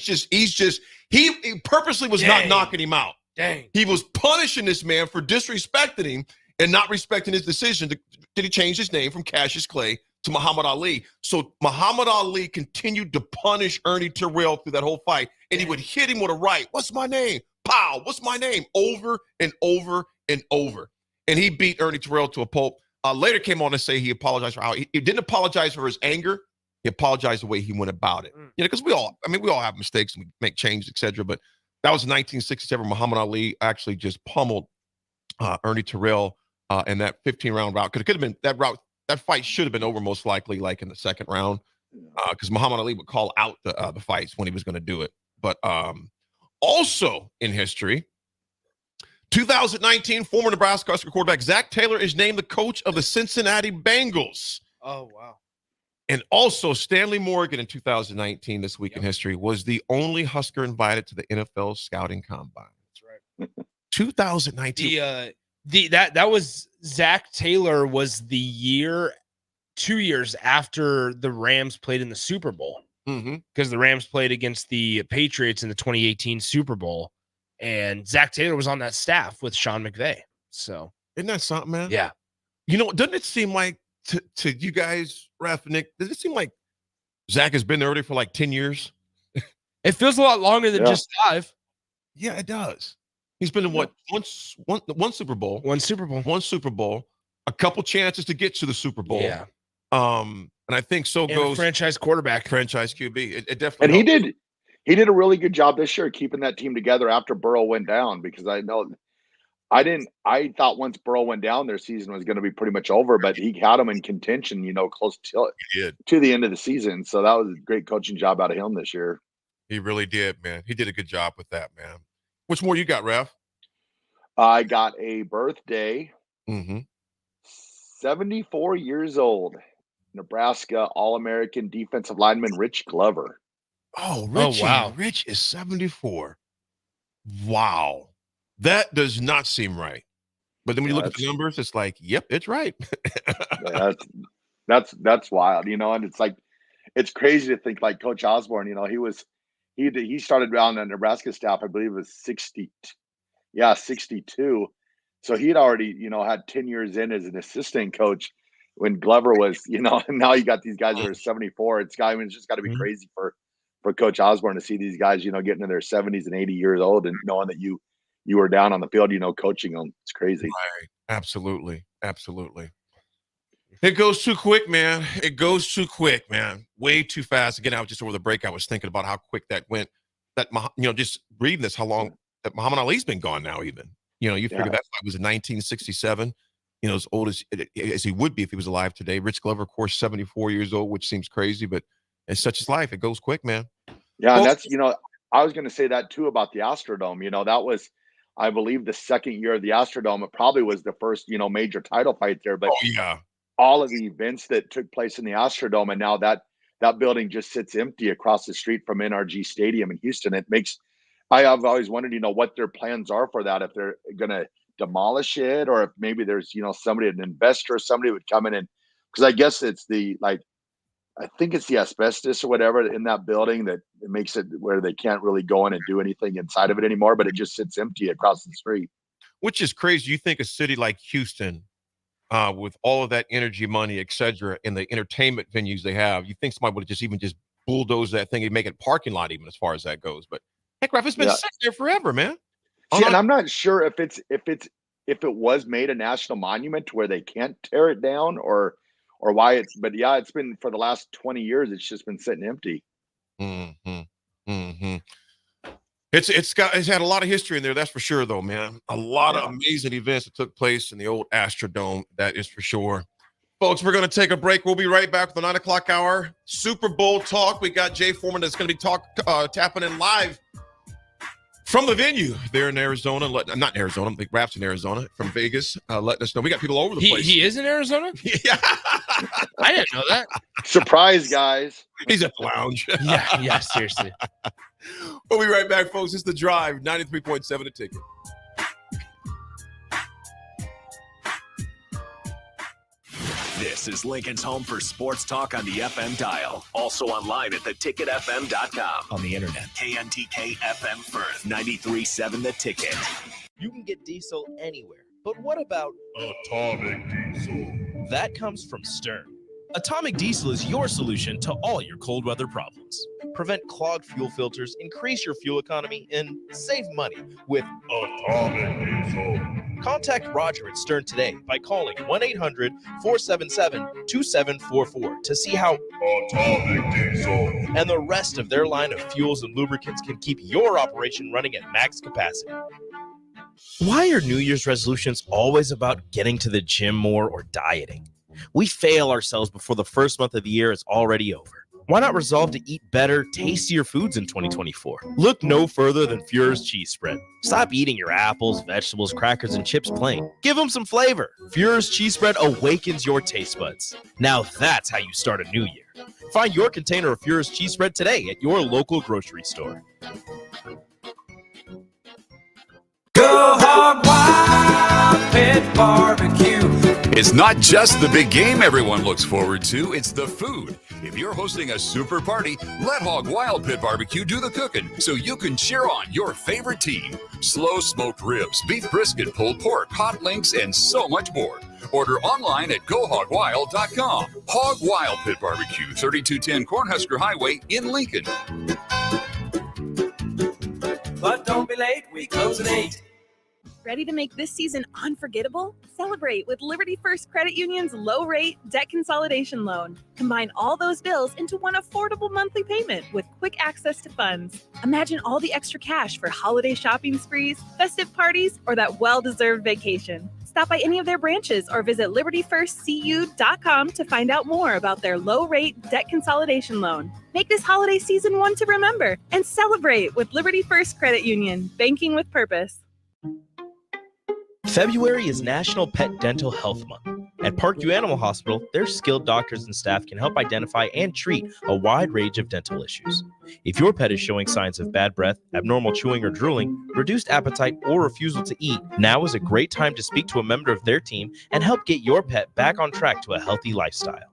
purposely was not knocking him out. Dang. He was punishing this man for disrespecting him and not respecting his decision to he change his name from Cassius Clay to Muhammad Ali. So Muhammad Ali continued to punish Ernie Terrell through that whole fight, and he would hit him with a right. What's my name? Pow, what's my name? Over and over and over. And he beat Ernie Terrell to a pulp. Later came on to say he apologized for how he didn't apologize for his anger. He apologized the way he went about it. Because we all have mistakes and we make changes, etc. But that was 1967. Muhammad Ali actually just pummeled Ernie Terrell in that 15-round round. Because it could have been that fight should have been over most likely like in the second round. Because Muhammad Ali would call out the fights when he was going to do it. But also in history, 2019, former Nebraska Husker quarterback Zach Taylor is named the coach of the Cincinnati Bengals. Oh, wow. And also Stanley Morgan in 2019, this week in history, was the only Husker invited to the NFL scouting combine. That's right. 2019. That was Zach Taylor was the year, 2 years after the Rams played in the Super Bowl. Because the Rams played against the Patriots in the 2018 Super Bowl. And Zach Taylor was on that staff with Sean McVay. So isn't that something, man? Yeah. You know, doesn't it seem like to you guys, Raff and Nick, does it seem like Zach has been there already for like 10 years? It feels a lot longer than just 5. Yeah, it does. He's been in one Super Bowl. One Super Bowl. A couple chances to get to the Super Bowl. Yeah. And I think goes franchise quarterback. Franchise QB. It definitely And he did a really good job this year keeping that team together after Burrow went down, because I thought once Burrow went down, their season was going to be pretty much over, but he had them in contention, close to the end of the season. So that was a great coaching job out of him this year. He really did, man. He did a good job with that, man. Which more you got, Raff? I got a birthday. 74 years old, Nebraska All-American defensive lineman Rich Glover. Oh, Richie, wow. Rich is 74. Wow. That does not seem right. But then when you look at the numbers, it's like, yep, it's right. That's wild, and it's like, it's crazy to think like Coach Osborne, he started on the Nebraska staff, I believe it was 62. So he'd already, had 10 years in as an assistant coach when Glover was, and now you got these guys that are 74. It's just got to be crazy for Coach Osborne to see these guys, getting in their 70s and 80 years old and knowing that you were down on the field, coaching them. It's crazy. Right. Absolutely. Absolutely. It goes too quick, man. It goes too quick, man. Way too fast. Again, I was just over the break. I was thinking about how quick that went. That, just reading this, how long that Muhammad Ali's been gone now, even. You figure that fight was in 1967. As old as he would be if he was alive today. Rich Glover, of course, 74 years old, which seems crazy, but it's such his life. It goes quick, man. Yeah, and that's, I was going to say that too about the Astrodome. That was, I believe, the second year of the Astrodome. It probably was the first, major title fight there. But all of the events that took place in the Astrodome, and now that building just sits empty across the street from NRG Stadium in Houston. I've always wondered, what their plans are for that, if they're going to demolish it, or if maybe there's, somebody, an investor, somebody would come in, and because I guess it's I think it's the asbestos or whatever in that building that it makes it where they can't really go in and do anything inside of it anymore, but it just sits empty across the street. Which is crazy. You think a city like Houston, with all of that energy, money, et cetera, and the entertainment venues they have, you think somebody would have just bulldoze that thing and make it a parking lot, even as far as that goes. But heck, Raff, it's been sitting there forever, man. And I'm not sure if it was made a national monument to where they can't tear it down or why but it's been for the last 20 years, it's just been sitting empty. It's had a lot of history in there, that's for sure, though, man. A lot of amazing events that took place in the old Astrodome, that is for sure. Folks, we're going to take a break. We'll be right back with the 9 o'clock hour Super Bowl talk. We got Jay Foreman that's going to be tapping in live from the venue there in Arizona. Not Arizona, I think Raff's in Arizona, from Vegas, letting us know. We got people all over the place. He is in Arizona? Yeah. I didn't know that. Surprise, guys. He's at the lounge. Yeah, seriously. We'll be right back, folks. It's The Drive, 93.7 The Ticket. This is Lincoln's home for sports talk on the FM dial. Also online at theticketfm.com. On the internet. KNTK FM Firth, 93.7 The Ticket. You can get diesel anywhere. But what about atomic diesel? That comes from Stern. Atomic Diesel is your solution to all your cold weather problems. Prevent clogged fuel filters, increase your fuel economy, and save money with Atomic Diesel. Contact Roger at Stern today by calling 1-800-477-2744 to see how Atomic Diesel and the rest of their line of fuels and lubricants can keep your operation running at max capacity. Why are New Year's resolutions always about getting to the gym more or dieting? We fail ourselves before the first month of the year is already over. Why not resolve to eat better, tastier foods in 2024? Look no further than Fuhrer's cheese spread. Stop eating your apples, vegetables, crackers, and chips plain. Give them some flavor. Fuhrer's cheese spread awakens your taste buds. Now that's how you start a new year. Find your container of Fuhrer's cheese spread today at your local grocery store. Go hog wild, Pit Barbecue. It's not just the big game everyone looks forward to, it's the food. If you're hosting a super party, let Hog Wild Pit Barbecue do the cooking so you can cheer on your favorite team. Slow smoked ribs, beef brisket, pulled pork, hot links, and so much more. Order online at GoHogWild.com. Hog Wild Pit Barbecue, 3210 Cornhusker Highway in Lincoln. But don't be late, we close at 8. Ready to make this season unforgettable? Celebrate with Liberty First Credit Union's low-rate debt consolidation loan. Combine all those bills into one affordable monthly payment with quick access to funds. Imagine all the extra cash for holiday shopping sprees, festive parties, or that well-deserved vacation. Stop by any of their branches or visit libertyfirstcu.com to find out more about their low-rate debt consolidation loan. Make this holiday season one to remember and celebrate with Liberty First Credit Union, banking with purpose. February is National Pet Dental Health Month. At Parkview Animal Hospital, their skilled doctors and staff can help identify and treat a wide range of dental issues. If your pet is showing signs of bad breath, abnormal chewing or drooling, reduced appetite, or refusal to eat, now is a great time to speak to a member of their team and help get your pet back on track to a healthy lifestyle.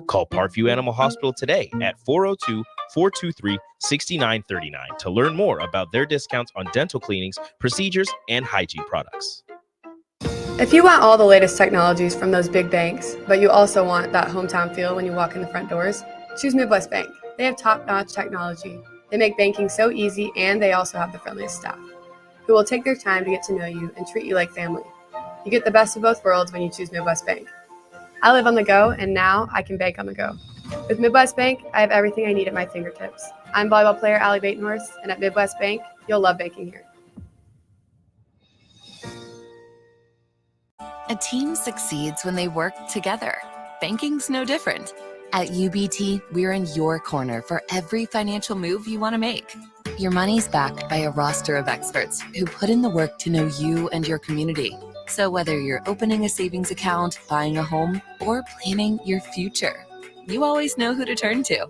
Call Parkview Animal Hospital today at 402-423-6939 to learn more about their discounts on dental cleanings, procedures, and hygiene products. If you want all the latest technologies from those big banks, but you also want that hometown feel when you walk in the front doors, choose Midwest Bank. They have top-notch technology. They make banking so easy, and they also have the friendliest staff, who will take their time to get to know you and treat you like family. You get the best of both worlds when you choose Midwest Bank. I live on the go, and now I can bank on the go. With Midwest Bank, I have everything I need at my fingertips. I'm volleyball player Allie Batenhorst, and at Midwest Bank, you'll love banking here. A team succeeds when they work together. Banking's no different. At UBT, we're in your corner for every financial move you want to make. Your money's backed by a roster of experts who put in the work to know you and your community. So whether you're opening a savings account, buying a home, or planning your future, you always know who to turn to.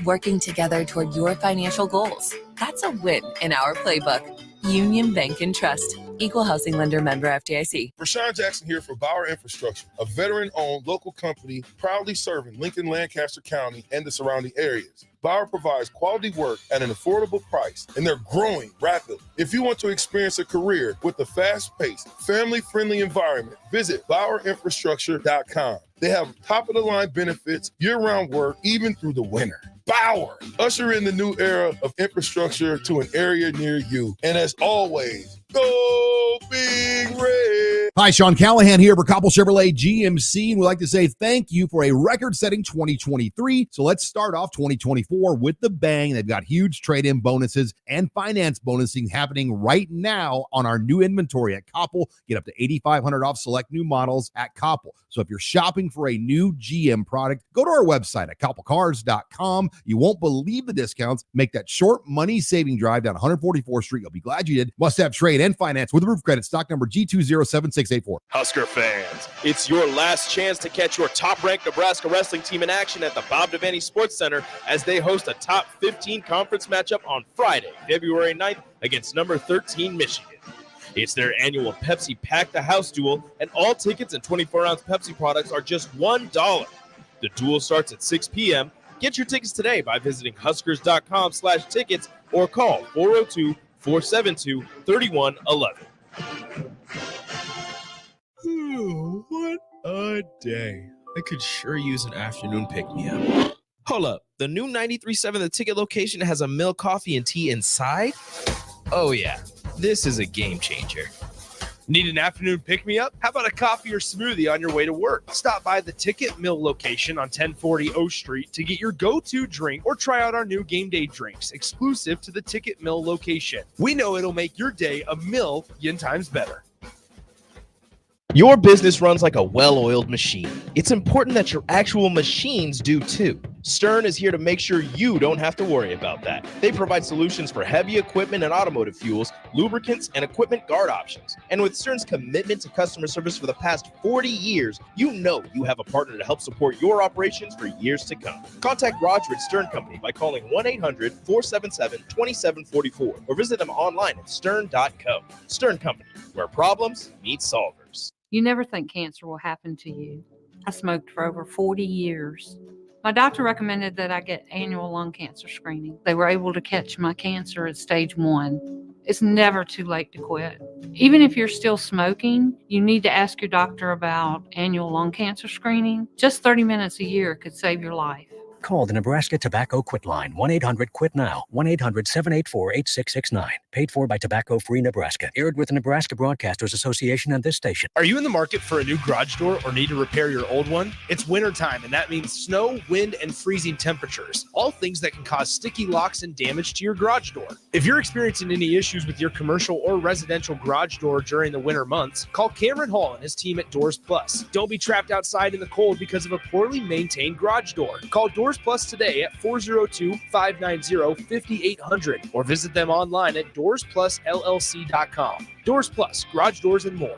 Working together toward your financial goals. That's a win in our playbook. Union Bank and Trust. Equal housing lender, member FDIC. Rashawn Jackson here for Bauer Infrastructure, a veteran-owned local company proudly serving Lincoln, Lancaster County, and the surrounding areas. Bauer provides quality work at an affordable price, and they're growing rapidly. If you want to experience a career with a fast-paced, family-friendly environment, visit BauerInfrastructure.com. They have top-of-the-line benefits, year-round work, even through the winter. Bauer, usher in the new era of infrastructure to an area near you. And as always, go Big Red. Hi, Sean Callahan here for Copple Chevrolet GMC, and we'd like to say thank you for a record-setting 2023. So let's start off 2024 with the bang. They've got huge trade-in bonuses and finance bonusing happening right now on our new inventory at Copple. Get up to $8,500 off select new models at Copple. So if you're shopping for a new GM product, go to our website at copplecars.com. You won't believe the discounts. Make that short money-saving drive down 144th Street. You'll be glad you did. Must have trade and finance with roof credit. Stock number G207684. Husker fans, it's your last chance to catch your top-ranked Nebraska wrestling team in action at the Bob Devaney Sports Center as they host a top 15 conference matchup on Friday, February 9th against number 13 Michigan. It's their annual Pepsi Pack the House duel, and all tickets and 24-ounce Pepsi products are just $1. The duel starts at 6 p.m. Get your tickets today by visiting huskers.com/tickets or call 402-472-3111. What a day. I could sure use an afternoon pick-me-up. Hold up. The new 93.7 The Ticket location has a milk, coffee, and tea inside? Oh, yeah. This is a game changer. Need an afternoon pick-me-up? How about a coffee or smoothie on your way to work? Stop by the Ticket Mill location on 1040 O Street to get your go-to drink or try out our new game day drinks, exclusive to the Ticket Mill location. We know it'll make your day a million times better. Your business runs like a well-oiled machine. It's important that your actual machines do too. Stern is here to make sure you don't have to worry about that. They provide solutions for heavy equipment and automotive fuels, lubricants, and equipment guard options. And with Stern's commitment to customer service for the past 40 years, you know you have a partner to help support your operations for years to come. Contact Roger at Stern Company by calling 1-800-477-2744 or visit them online at stern.co. Stern Company, where problems meet solvers. You never think cancer will happen to you. I smoked for over 40 years. My doctor recommended that I get annual lung cancer screening. They were able to catch my cancer at stage 1. It's never too late to quit. Even if you're still smoking, you need to ask your doctor about annual lung cancer screening. Just 30 minutes a year could save your life. Call the Nebraska Tobacco Quit Line, 1-800-QUIT-NOW, 1-800-784-8669. Paid for by Tobacco Free Nebraska. Aired with the Nebraska Broadcasters Association and this station. Are you in the market for a new garage door or need to repair your old one? It's wintertime, and that means snow, wind, and freezing temperatures. All things that can cause sticky locks and damage to your garage door. If you're experiencing any issues with your commercial or residential garage door during the winter months, call Cameron Hall and his team at Doors Plus. Don't be trapped outside in the cold because of a poorly maintained garage door. Call Doors Plus today at 402-590-5800 or visit them online at doorsplusllc.com. Doors Plus, garage doors and more.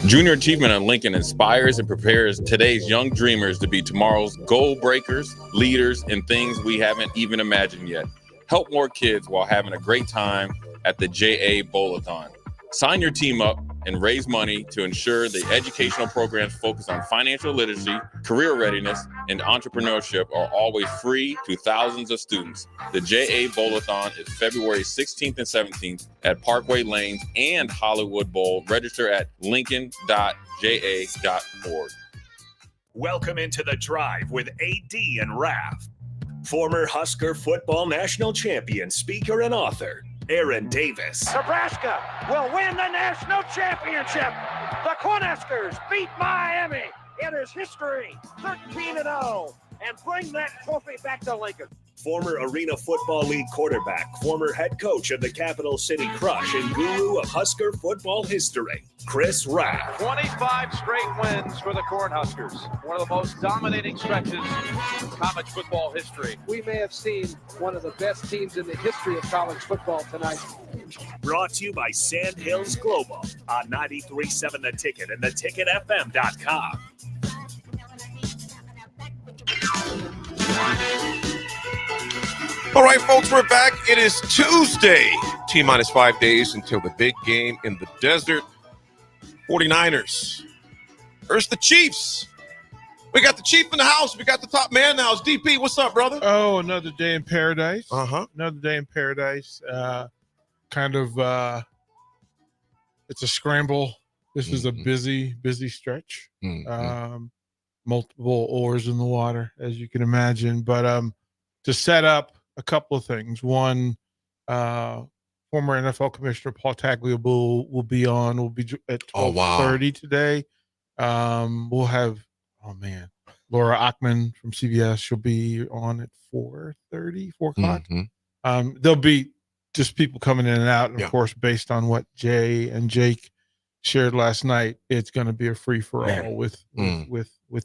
Junior Achievement at Lincoln inspires and prepares today's young dreamers to be tomorrow's goal breakers, leaders, and things we haven't even imagined yet. Help more kids while having a great time at the JA Bowl-a-thon. Sign your team up and raise money to ensure the educational programs focused on financial literacy, career readiness, and entrepreneurship are always free to thousands of students. The JA Bowl-a-thon is February 16th and 17th at Parkway Lanes and Hollywood Bowl. Register at lincoln.ja.org. Welcome into the drive with AD and Raff. Former Husker football national champion, speaker, and author, Aaron Davis. Nebraska will win the national championship. The Cornhuskers beat Miami. It is history, 13-0, and bring that trophy back to Lincoln. Former Arena Football League quarterback, former head coach of the Capital City Crush, and guru of Husker football history, Chris Raff. 25 straight wins for the Cornhuskers. One of the most dominating stretches in college football history. We may have seen one of the best teams in the history of college football tonight. Brought to you by Sand Hills Global on 93.7 The Ticket and theticketfm.com. All right, folks, we're back. It is Tuesday. T-minus 5 days until the big game in the desert. 49ers versus the Chiefs. We got the Chief in the house. We got the top man now. It's DP. What's up, brother? Oh, another day in paradise. Another day in paradise. It's a scramble. This is a busy stretch. Multiple oars in the water, as you can imagine. But to set up a couple of things. One, former NFL Commissioner Paul Tagliabue will be on. We'll be at 12:30 today. We'll have, Laura Achman from CBS. She'll be on at 4:30, 4 o'clock. There'll be just people coming in and out. And of course, based on what Jay and Jake shared last night, it's going to be a free for all with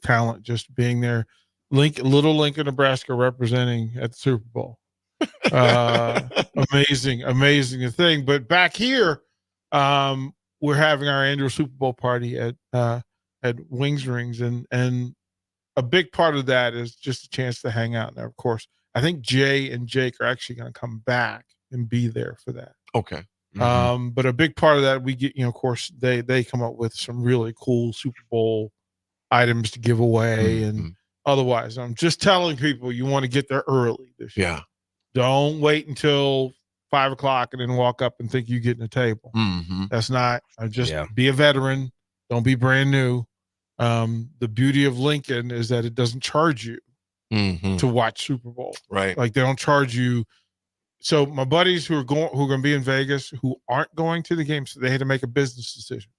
talent just being there. Little Lincoln, Nebraska representing at the Super Bowl. Amazing thing. But back here, we're having our annual Super Bowl party at Wings Rings, and a big part of that is just a chance to hang out. Now, of course, I think Jay and Jake are actually going to come back and be there for that. Okay. But a big part of that, we get, of course, they come up with some really cool Super Bowl items to give away, and otherwise, I'm just telling people you want to get there early this year. Don't wait until 5 o'clock and then walk up and think you're getting a table. That's not. Just be a veteran. Don't be brand new. The beauty of Lincoln is that it doesn't charge you to watch Super Bowl. Right. Like they don't charge you. So my buddies who are going to be in Vegas who aren't going to the game, so they had to make a business decision.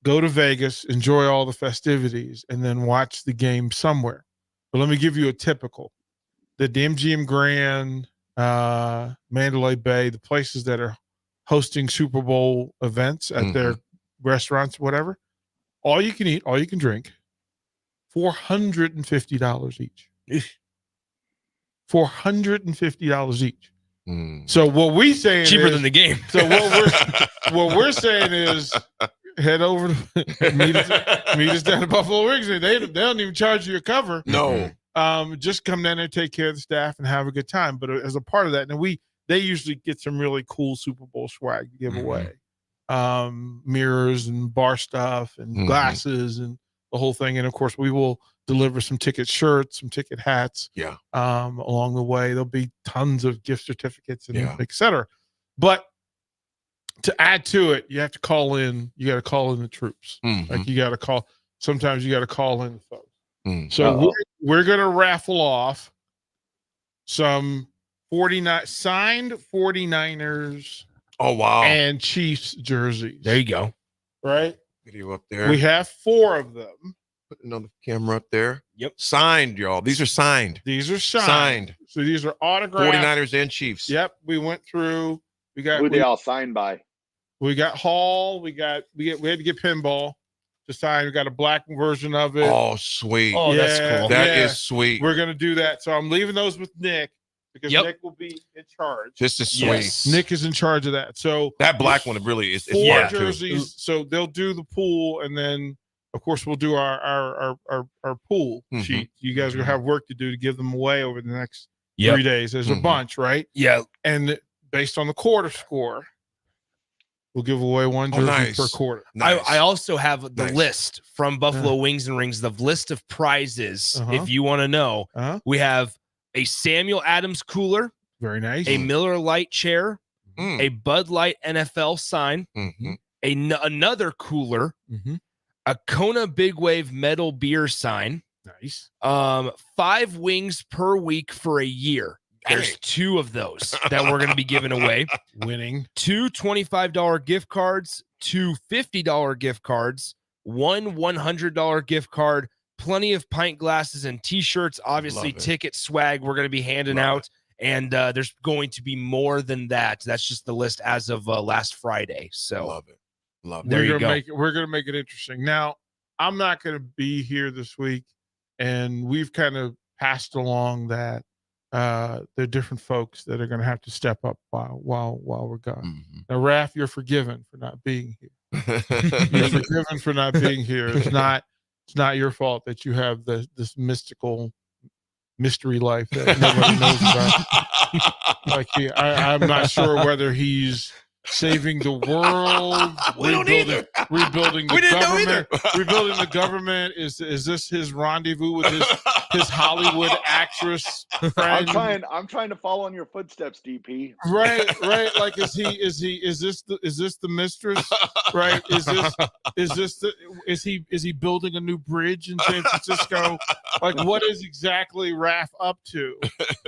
Go to Vegas, enjoy all the festivities, and then watch the game somewhere. But let me give you a typical. The MGM Grand, Mandalay Bay, the places that are hosting Super Bowl events at their restaurants, whatever, all you can eat, all you can drink, $450 each. $450 each. So what we saying Cheaper is, than the game. So what we're saying is head over to meet us down at Buffalo Wings. They don't even charge you a cover. No. Just come down there, take care of the staff, and have a good time. But as a part of that, and they usually get some really cool Super Bowl swag to give away. Mirrors and bar stuff and glasses and the whole thing. And of course, we will deliver some ticket shirts, some ticket hats. Along the way, there'll be tons of gift certificates and et cetera. But to add to it, you have to call in. You got to call in the troops. Like you got to call. Sometimes you got to call in the folks. So we're going to raffle off some 49 signed 49ers. Oh wow! And Chiefs jerseys. There you go. Right. Video up there. We have 4 of them. Put another camera up there. Yep. Signed, y'all. These are signed. These are signed. So these are autographed. 49ers and Chiefs. Yep. We went through. We got who they all signed by. We got Hall. We had to get Pinball to sign. We got a black version of it. Oh, sweet. Oh, yeah, that's cool. That is sweet. We're gonna do that. So I'm leaving those with Nick because Nick will be in charge. This is sweet. Yes. Nick is in charge of that. So that black one really is 4 jerseys. So they'll do the pool, and then of course we'll do our pool sheet. You guys are gonna have work to do to give them away over the next 3 days. There's a bunch, right? Yeah. And based on the quarter score, we'll give away 1 jersey per quarter. I also have the list from Buffalo Wings and Rings, the list of prizes. If you want to know, we have a Samuel Adams cooler. Very nice. A Miller Lite chair. A Bud Light NFL sign. Another cooler. A Kona Big Wave metal beer sign. Nice. 5 wings per week for a year. There's 2 of those that we're going to be giving away. Winning. 2 $25 gift cards, 2 $50 gift cards, 1 $100 gift card, plenty of pint glasses and t-shirts, obviously ticket swag we're going to be handing out. And there's going to be more than that. That's just the list as of last Friday. So love it. There you go. We're going to make it interesting. Now, I'm not going to be here this week, and we've kind of passed along that there are different folks that are going to have to step up while we're gone. Now, Raff, you're forgiven for not being here. You're forgiven for not being here. It's not your fault that you have this mystical mystery life that nobody knows about. I'm not sure whether he's saving the world. We don't either. Rebuilding the government. Rebuilding the government. Is this his rendezvous with his Hollywood actress friend? I'm trying to follow in your footsteps, DP. Right. Like, is this the mistress? Right? Is he building a new bridge in San Francisco? Like, what is exactly Raff up to?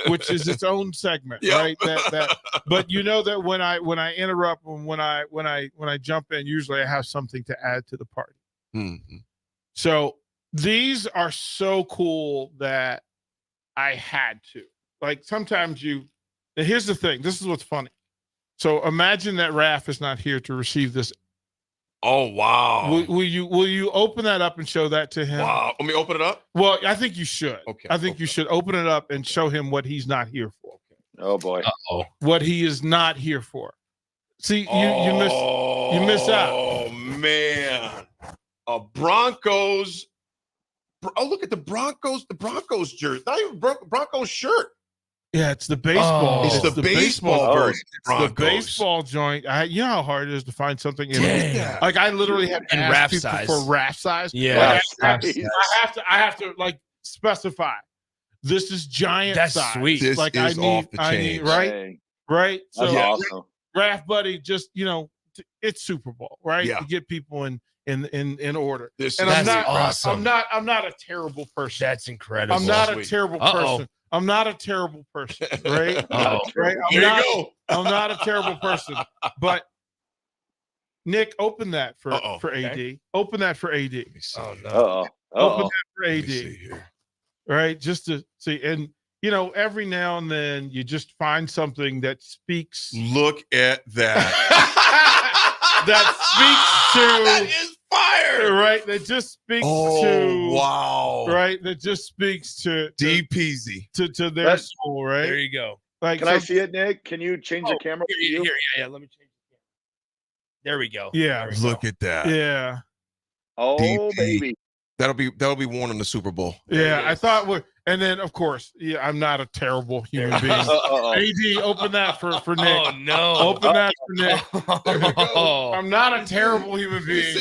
Which is its own segment, right? But you know that when I interrupt, when I jump in, usually I have something to add to the party. So these are so cool that I had to. Like, sometimes now here's the thing. This is what's funny. So imagine that Raff is not here to receive this. Oh, wow. Will you open that up and show that to him? Wow. Let me open it up. Well, I think you should. Okay. I think you should open it up and show him what he's not here for. Oh boy. What he is not here for. See, you miss out. Oh man. Broncos. Oh, look at the Broncos jersey. Not even Broncos shirt. Yeah, it's the baseball. It's the baseball version. It's the baseball joint. You know how hard it is to find something in it. Like, I literally have to in ask Raff people size. for Raff size. Yeah, I have to like specify. This is giant. That's size. sweet. This like, is off the chain. Right. So That's awesome. Raff, buddy, just it's Super Bowl, right? Yeah. You get people in in order. That's awesome. I'm not a terrible person. That's incredible. I'm not a terrible person. I'm not a terrible person, right? Right. I'm not a terrible person. But Nick, open that for AD. Okay. Open that for AD. Oh no. Open that for AD. Right? Just to see. And every now and then you just find something that speaks. Look at that. That speaks to. That is fire. Right? That just speaks to. Wow. Right? That just speaks to deep peasy. To their soul, right? There you go. Like, Can I see it, Nick? Can you change the camera? Here, yeah. Let me change the camera. There we go. Yeah. Look at that. Yeah. Oh, DP. baby. That'll be worn in the Super Bowl. Yeah, I thought and then of course, I'm not a terrible human being. AD, open that for Nick. Oh no. Open that for Nick. I'm not a terrible human being.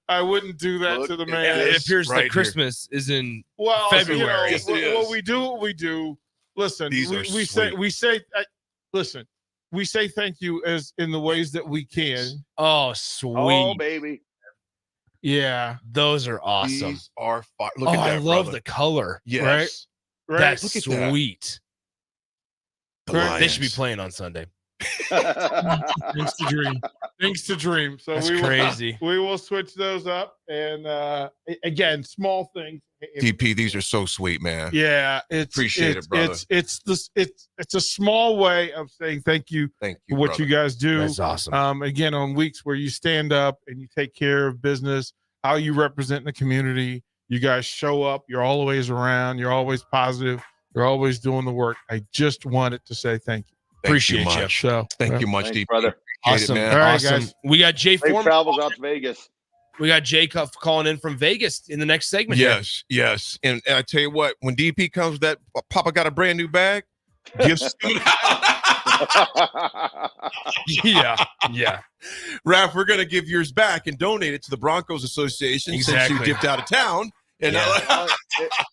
I wouldn't do that to the man. It appears that Christmas is in February. What we do. Listen, we say listen. We say thank you as in the ways that we can. Oh, sweet. Oh, baby. Yeah, those are awesome. These are fire. Look at that, I love the color. Yes. Right? That's Look at sweet. That. They should be playing on Sunday. Thanks to Dream. So that's crazy. We will switch those up, and again, small things. DP, these are so sweet, man. Yeah, appreciate it, brother. It's a small way of saying thank you for what brother. you guys do. That's awesome. Again, on weeks where you stand up and you take care of business, how you represent the community, you guys show up. You're always around. You're always positive. You're always doing the work. I just wanted to say thank you. Appreciate you. Much. So thank you much, DP, brother. Awesome, man. All right, awesome. Guys. We got Jay Safe Foreman. travels out to Vegas. We got Jay calling in from Vegas in the next segment. Yes. And I tell you what, when DP comes with that, Papa got a brand new bag. Gifts. Yeah. Raff, we're gonna give yours back and donate it to the Broncos Association since you dipped out of town. And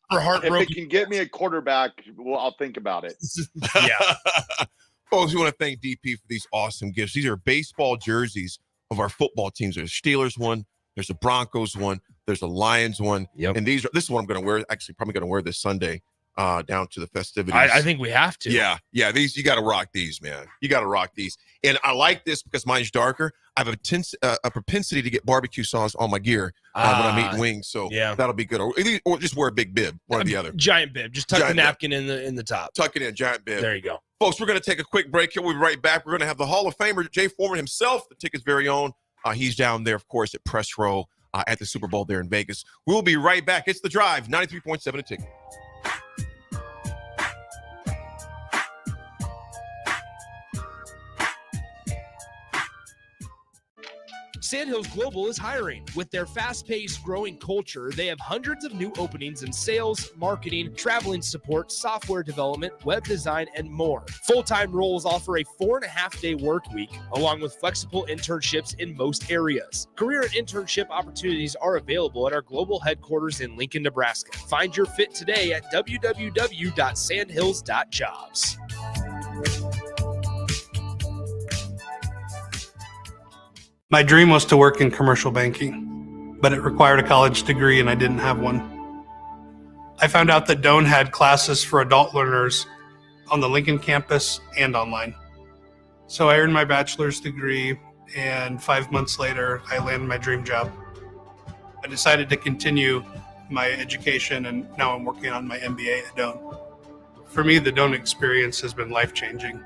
for heartbroken. If it can get me a quarterback, well, I'll think about it. Yeah. Folks, we want to thank DP for these awesome gifts. These are baseball jerseys of our football teams. There's a Steelers one, there's a Broncos one, there's a Lions one. Yep. And this is what I'm going to wear. Actually, probably going to wear this Sunday down to the festivities. I think we have to. Yeah. These, you got to rock these, man. You got to rock these. And I like this because mine's darker. I have a propensity to get barbecue sauce on my gear when I'm eating wings. So that'll be good. Or just wear a big bib, one or the other. Giant bib. Just tuck the napkin in the top. Tuck it in, giant bib. There you go. Folks, we're going to take a quick break here. We'll be right back. We're going to have the Hall of Famer, Jay Foreman himself, the ticket's very own. He's down there, of course, at Press Row at the Super Bowl there in Vegas. We'll be right back. It's The Drive, 93.7 a ticket. Sandhills Global is hiring. With their fast-paced, growing culture, they have hundreds of new openings in sales, marketing, traveling support, software development, web design, and more. Full-time roles offer a 4.5-day work week, along with flexible internships in most areas. Career and internship opportunities are available at our global headquarters in Lincoln, Nebraska. Find your fit today at www.sandhills.jobs. My dream was to work in commercial banking, but it required a college degree and I didn't have one. I found out that Doane had classes for adult learners on the Lincoln campus and online. So I earned my bachelor's degree, and 5 months later, I landed my dream job. I decided to continue my education, and now I'm working on my MBA at Doane. For me, the Doane experience has been life-changing.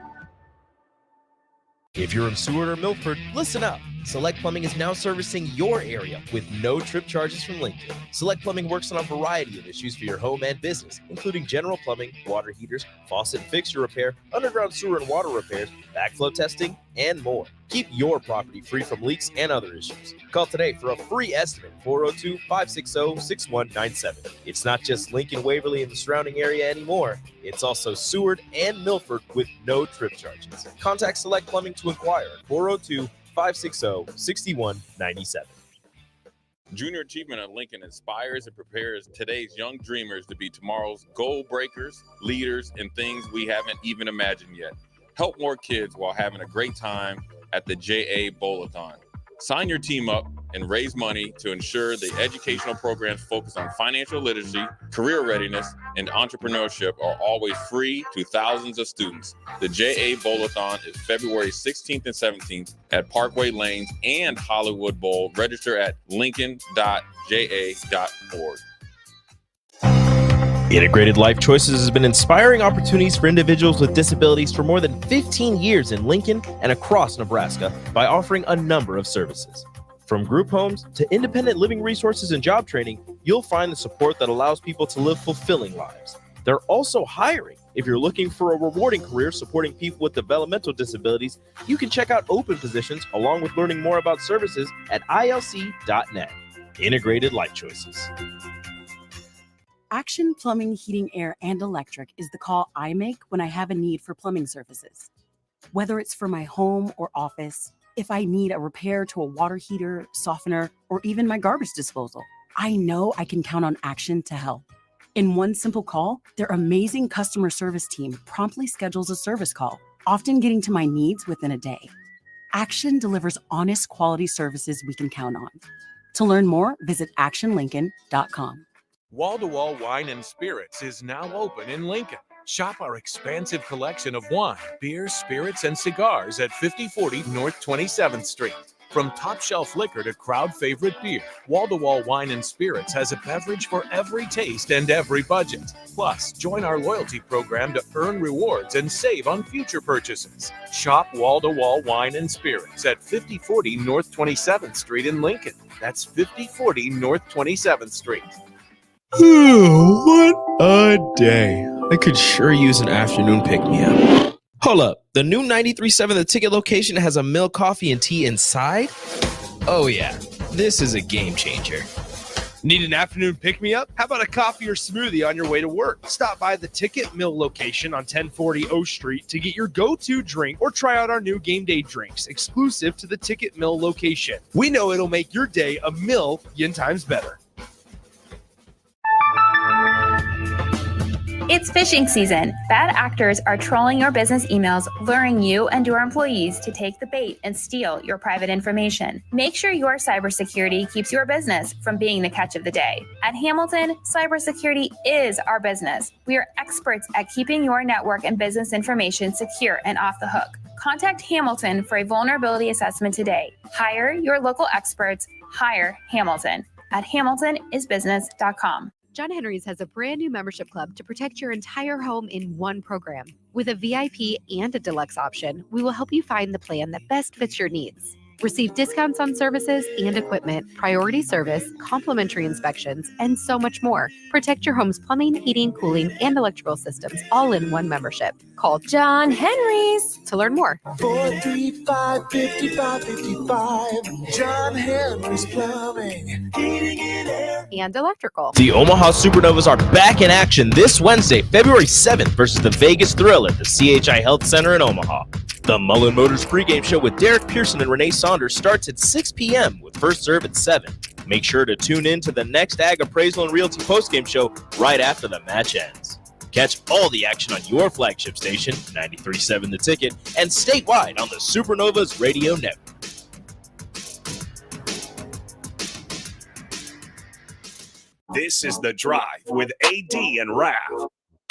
If you're in Seward or Milford, listen up. Select Plumbing is now servicing your area with no trip charges from Lincoln. Select Plumbing works on a variety of issues for your home and business, including general plumbing, water heaters, faucet and fixture repair, underground sewer and water repairs, backflow testing, and more. Keep your property free from leaks and other issues. Call today for a free estimate, 402-560-6197. It's not just Lincoln, Waverly, and the surrounding area anymore. It's also Seward and Milford with no trip charges. Contact Select Plumbing to inquire at 402-560-6197. Junior Achievement at Lincoln inspires and prepares today's young dreamers to be tomorrow's goal breakers, leaders, and things we haven't even imagined yet. Help more kids while having a great time at the JA Bowl-a-thon. Sign your team up and raise money to ensure the educational programs focused on financial literacy, career readiness, and entrepreneurship are always free to thousands of students. The JA Bowl-a-thon is February 16th and 17th at Parkway Lanes and Hollywood Bowl. Register at lincoln.ja.org. Integrated Life Choices has been inspiring opportunities for individuals with disabilities for more than 15 years in Lincoln and across Nebraska by offering a number of services. From group homes to independent living resources and job training, you'll find the support that allows people to live fulfilling lives. They're also hiring. If you're looking for a rewarding career supporting people with developmental disabilities, you can check out open positions along with learning more about services at ilc.net. Integrated Life Choices. Action Plumbing, Heating, Air, and Electric is the call I make when I have a need for plumbing services. Whether it's for my home or office, if I need a repair to a water heater, softener, or even my garbage disposal, I know I can count on Action to help. In one simple call, their amazing customer service team promptly schedules a service call, often getting to my needs within a day. Action delivers honest quality services we can count on. To learn more, visit actionlincoln.com. Wall-to-Wall Wine and Spirits is now open in Lincoln. Shop our expansive collection of wine, beers, spirits, and cigars at 5040 North 27th Street. From top shelf liquor to crowd favorite beer, Wall-to-Wall Wine and Spirits has a beverage for every taste and every budget. Plus, join our loyalty program to earn rewards and save on future purchases. Shop Wall-to-Wall Wine and Spirits at 5040 North 27th Street in Lincoln. That's 5040 North 27th Street. What a day. I could sure use an afternoon pick-me-up. Hold up. The new 93.7 The Ticket location has a milk, coffee, and tea inside? Oh yeah, this is a game changer. Need an afternoon pick-me-up? How about a coffee or smoothie on your way to work? Stop by the Ticket Mill location on 1040 O Street to get your go-to drink or try out our new game day drinks exclusive to the Ticket Mill location. We know it'll make your day a million times better. It's phishing season. Bad actors are trolling your business emails, luring you and your employees to take the bait and steal your private information. Make sure your cybersecurity keeps your business from being the catch of the day. At Hamilton, cybersecurity is our business. We are experts at keeping your network and business information secure and off the hook. Contact Hamilton for a vulnerability assessment today. Hire your local experts. Hire Hamilton at hamiltonisbusiness.com. John Henry's has a brand new membership club to protect your entire home in one program. With a VIP and a deluxe option, we will help you find the plan that best fits your needs. Receive discounts on services and equipment, priority service, complimentary inspections, and so much more. Protect your home's plumbing, heating, cooling, and electrical systems all in one membership. Call John Henry's to learn more. 435-5555. John Henry's Plumbing, Heating and Air, and Electrical. The Omaha Supernovas are back in action this Wednesday, February 7th versus the Vegas Thrill at the CHI Health Center in Omaha. The Mullen Motors pregame show with Derek Pearson and Renee Saunders starts at 6 p.m. with first serve at 7. Make sure to tune in to the Next Ag Appraisal and Realty postgame show right after the match ends. Catch all the action on your flagship station, 93.7 The Ticket, and statewide on the Supernovas Radio Network. This is The Drive with AD and Raff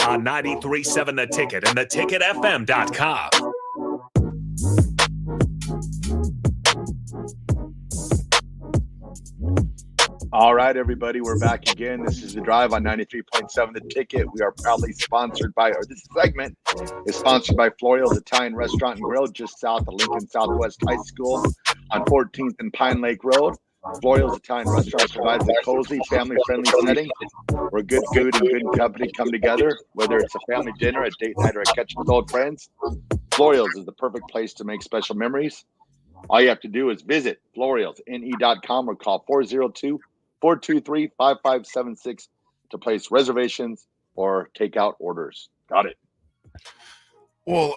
on 93.7 The Ticket and theticketfm.com. All right, everybody, we're back again. This is The Drive on 93.7 The Ticket. We are proudly sponsored by, or this segment is sponsored by Florial's Italian Restaurant and Grill just south of Lincoln Southwest High School on 14th and Pine Lake Road. Florial's Italian Restaurant provides a cozy, family-friendly setting where good food and good company come together. Whether it's a family dinner, a date night, or a catch with old friends, Florial's is the perfect place to make special memories. All you have to do is visit florialsne.com or call 402-423-5576 to place reservations or takeout orders. Got it. Well,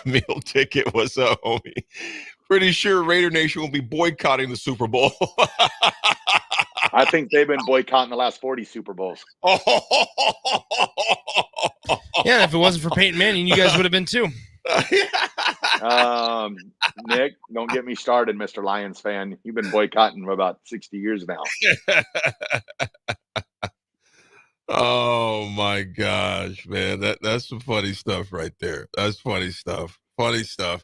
meal ticket was homie. Pretty sure Raider Nation will be boycotting the Super Bowl. I think they've been boycotting the last 40 Super Bowls. Yeah, if it wasn't for Peyton Manning, you guys would have been too. Nick, don't get me started, Mr. Lions fan. You've been boycotting for about 60 years now. Oh my gosh, man. That's some funny stuff right there. That's funny stuff. Funny stuff.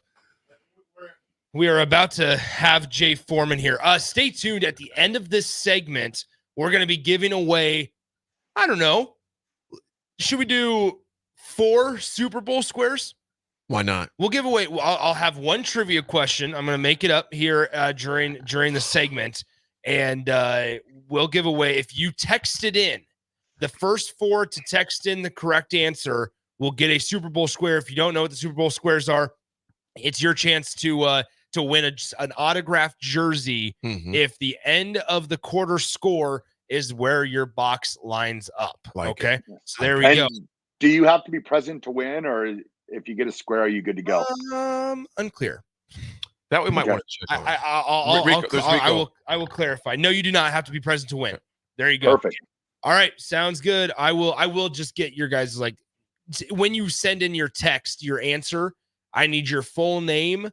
We are about to have Jay Foreman here. Stay tuned. At the end of this segment, we're going to be giving away, I don't know, should we do 4 Super Bowl squares? Why not? We'll give away. I'll have one trivia question. I'm going to make it up here during the segment, and we'll give away. If you text it in, the first 4 to text in the correct answer will get a Super Bowl square. If you don't know what the Super Bowl squares are, it's your chance to win an autographed jersey if the end of the quarter score is where your box lines up. Okay, so there we go. Do you have to be present to win, or if you get a square, are you good to go? Unclear. That we might want to check on. I will clarify. No, you do not have to be present to win. There you go. Perfect. All right, sounds good. I will just get your guys, like, when you send in your text, your answer, I need your full name.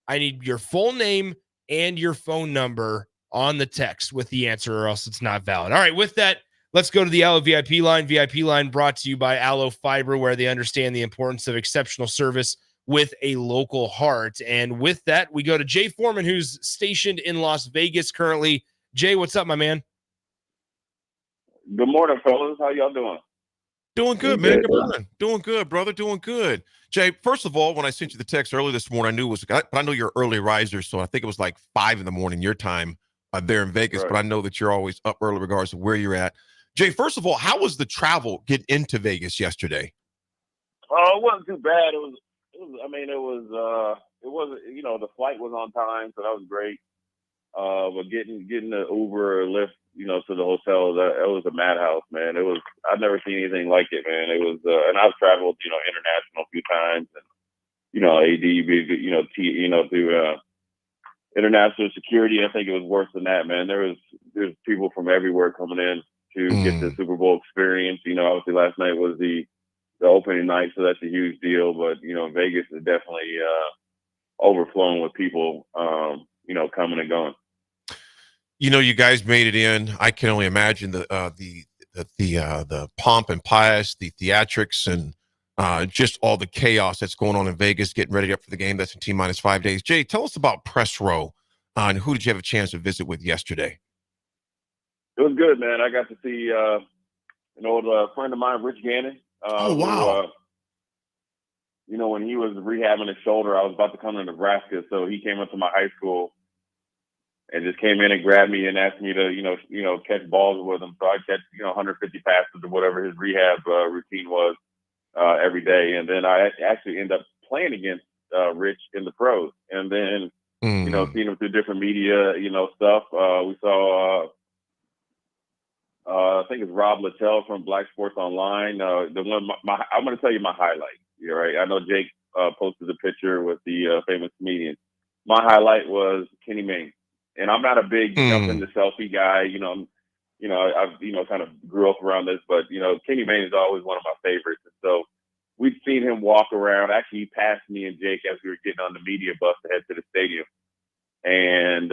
I need your full name and your phone number on the text with the answer, or else it's not valid. All right, with that, let's go to the Allo VIP line. VIP line brought to you by Allo Fiber, where they understand the importance of exceptional service with a local heart. And with that, we go to Jay Foreman, who's stationed in Las Vegas currently. Jay, what's up, my man? Good morning, fellas. How y'all doing? Doing good, man. Good morning. Doing good, brother. Doing good. Jay, first of all, when I sent you the text early this morning, I knew it was, but I know you're early riser, so I think it was like 5 a.m. your time there in Vegas, Right. but I know that you're always up early regardless of where you're at. Jay, first of all, how was the travel getting into Vegas yesterday? It wasn't too bad. It was the flight was on time, so that was great. But getting the Uber or Lyft, to the hotel, it was a madhouse, man. I've never seen anything like it, man. It was, and I've traveled, international a few times, and AD, through international security. I think it was worse than that, man. There's people from everywhere coming in to get the Super Bowl experience. Obviously last night was the opening night, so that's a huge deal. But Vegas is definitely overflowing with people, coming and going. You guys made it in. I can only imagine the pomp and pious, the theatrics, and just all the chaos that's going on in Vegas, getting ready up for the game that's in T-minus 5 days. Jay, tell us about Press Row, and who did you have a chance to visit with yesterday? It was good, man. I got to see an old friend of mine, Rich Gannon. Oh, wow. Who, when he was rehabbing his shoulder, I was about to come to Nebraska, so he came up to my high school and just came in and grabbed me and asked me to, catch balls with him. So I catch, 150 passes or whatever his rehab routine was every day. And then I actually ended up playing against Rich in the pros. And then, seeing him through different media, stuff. We saw, I think it's Rob Littell from Black Sports Online. The one, I'm going to tell you my highlight. You're right. I know Jake posted a picture with the famous comedian. My highlight was Kenny Mayne. And I'm not a big jump in the selfie guy, I've kind of grew up around this, but Kenny Mayne is always one of my favorites. And so we've seen him walk around. Actually, he passed me and Jake as we were getting on the media bus to head to the stadium. And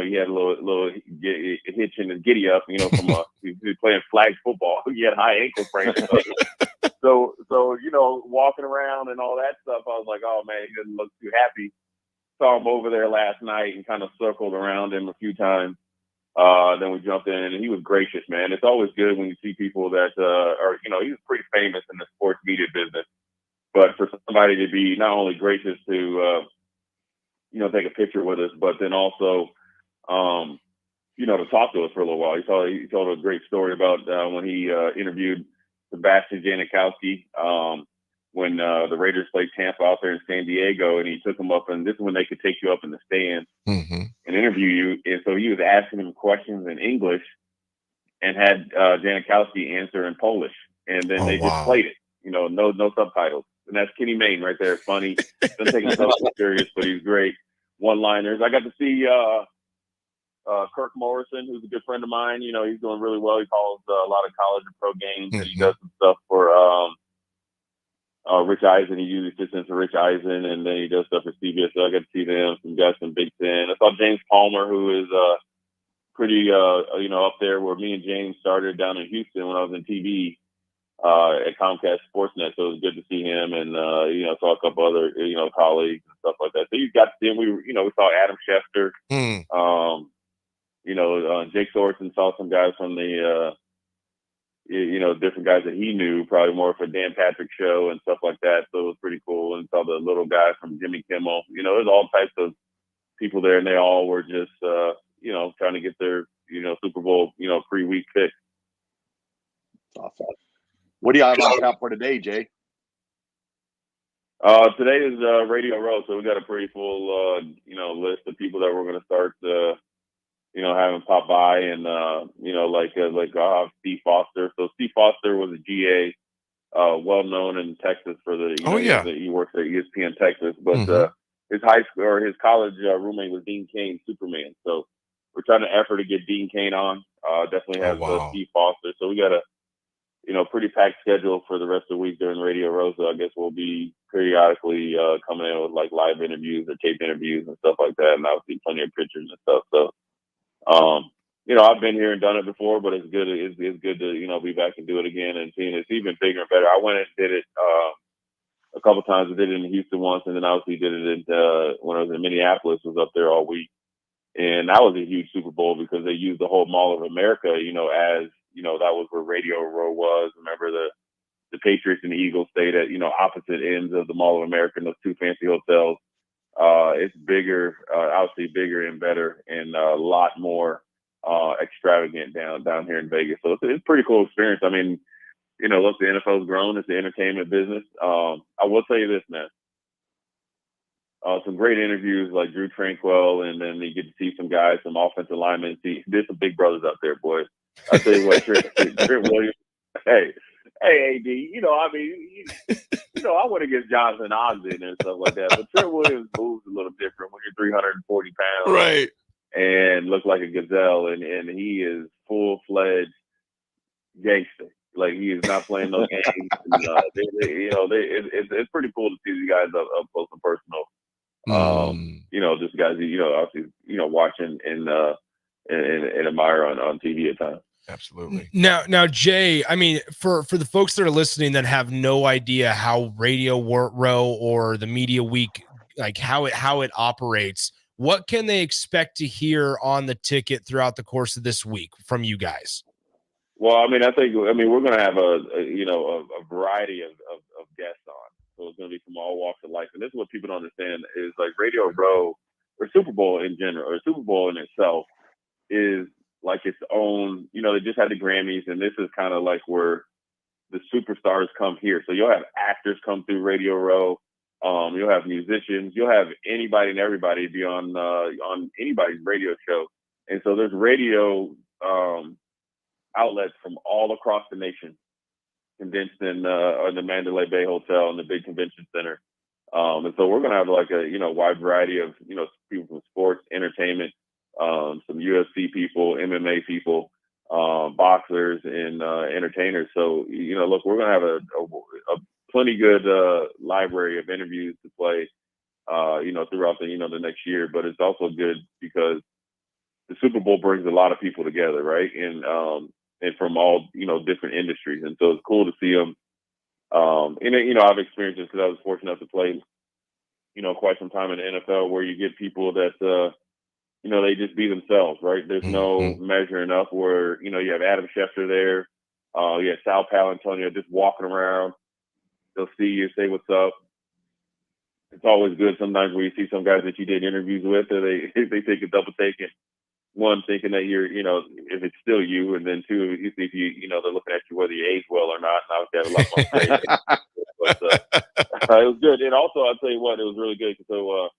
he had a little hitch in his giddy up, from he was playing flag football. He had high ankle sprains. So walking around and all that stuff, I was like, oh man, he doesn't look too happy. Saw him over there last night and kind of circled around him a few times. Then we jumped in, and he was gracious, man. It's always good when you see people that are, he was pretty famous in the sports media business. But for somebody to be not only gracious to, take a picture with us, but then also, to talk to us for a little while. He told a great story about when he interviewed Sebastian Janikowski, when the Raiders played Tampa out there in San Diego, and he took him up, and this is when they could take you up in the stands and interview you. And so he was asking him questions in English and had Janikowski answer in Polish. And then they just played it, no subtitles. And that's Kenny Mayne right there. Funny. Doesn't take himself so serious, but he's great. One-liners. I got to see Kirk Morrison, who's a good friend of mine. He's doing really well. He calls a lot of college and pro games, and he does some stuff for Rich Eisen. He usually sits in for Rich Eisen, and then he does stuff for CBS. So I got to see them. Some guys from Big Ten. I saw James Palmer, who is pretty up there where me and James started down in Houston when I was in TV at Comcast Sportsnet. So it was good to see him, and saw a couple other colleagues and stuff like that. So you got to see him. We saw Adam Schefter. Jake Sorensen, saw some guys from the different guys that he knew, probably more for Dan Patrick show and stuff like that. So it was pretty cool. And saw the little guy from Jimmy Kimmel. There's all types of people there, and they all were just trying to get their Super Bowl pre-week pick. Awesome. What do you have on tap for today, Jay? Today is Radio Row, so we got a pretty full list of people that we're going to start having pop by, and Steve Foster. So Steve Foster was a GA, well known in Texas for the he works at ESPN Texas, but his high school or his college roommate was Dean Cain, Superman. So we're trying to effort to get Dean Cain on. Definitely have Steve Foster. So we got a pretty packed schedule for the rest of the week during Radio Row. So I guess we'll be periodically coming in with like live interviews or tape interviews and stuff like that, and obviously plenty of pictures and stuff. So I've been here and done it before, but it's good. It's good to be back and do it again and seeing it's even bigger and better. I went and did it a couple times. I did it in Houston once, and then obviously did it when I was in Minneapolis. Was up there all week, and that was a huge Super Bowl because they used the whole Mall of America, as that was where Radio Row was. Remember the Patriots and the Eagles stayed at opposite ends of the Mall of America in those two fancy hotels. It's bigger, obviously bigger and better, and a lot more extravagant down here in Vegas. So it's a pretty cool experience. I mean, look, the NFL's grown. It's the entertainment business. I will tell you this, man. Some great interviews like Drew Tranquil, and then you get to see some guys, some offensive linemen. There's some big brothers out there, boys. I tell you what, Trent Williams. Hey, AD. I went against Jonathan Ogden and stuff like that, but Trent Williams moves a little different when you're 340 pounds, right? And look like a gazelle, and he is full-fledged gangster. Like, he is not playing no games. It's pretty cool to see these guys up close and personal. Just guys, obviously, watching and admire on TV at times. Absolutely. Now, Jay, I mean, for the folks that are listening that have no idea how Radio Row or the Media Week, like how it operates, what can they expect to hear on the ticket throughout the course of this week from you guys? Well, I think we're going to have a variety of guests on. So it's going to be from all walks of life. And this is what people don't understand is like Radio Row or Super Bowl in general, or Super Bowl in itself is like its own, they just had the Grammys, and this is kind of like where the superstars come here. So you'll have actors come through Radio Row. You'll have musicians. You'll have anybody and everybody be on anybody's radio show. And so there's radio outlets from all across the nation condensed in the Mandalay Bay Hotel and the big convention center. And so we're going to have like a, wide variety of, people from sports, entertainment, some UFC people, MMA people, boxers, and entertainers. So, look, we're going to have a plenty good library of interviews to play, throughout the next year. But it's also good because the Super Bowl brings a lot of people together, right? And from all, different industries. And so it's cool to see them. And, I've experienced this because I was fortunate enough to play, quite some time in the NFL where you get people that, they just be themselves, right? There's no measuring up where, you have Adam Schefter there. You have Sal Palantonio just walking around. They'll see you, say what's up. It's always good sometimes when you see some guys that you did interviews with, they take a double take and one, thinking that you're, if it's still you, and then two, you see if they're looking at you whether you age well or not. And obviously I have a lot more say. But it was good. And also, I'll tell you what, it was really good. So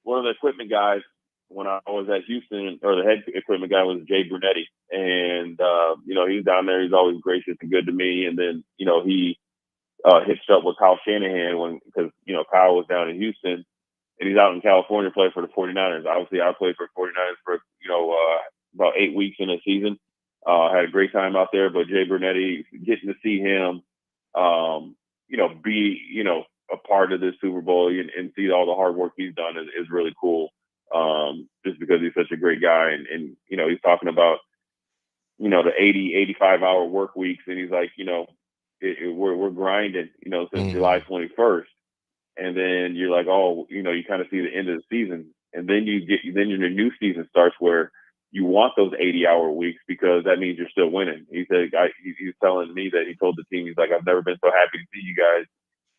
one of the equipment guys, when I was at Houston, or the head equipment guy was Jay Brunetti. And, he's down there. He's always gracious and good to me. And then, he hitched up with Kyle Shanahan because Kyle was down in Houston. And he's out in California playing for the 49ers. Obviously, I played for the 49ers for, about 8 weeks in a season. Had a great time out there. But Jay Brunetti, getting to see him, be, a part of this Super Bowl and see all the hard work he's done is really cool. Just because he's such a great guy. And he's talking about, the 80, 85 hour work weeks. And he's like, we're grinding, since July 21st. And then you're like, oh, you kind of see the end of the season. And then then your new season starts where you want those 80-hour weeks because that means you're still winning. He said, he's telling me that he told the team, he's like, I've never been so happy to see you guys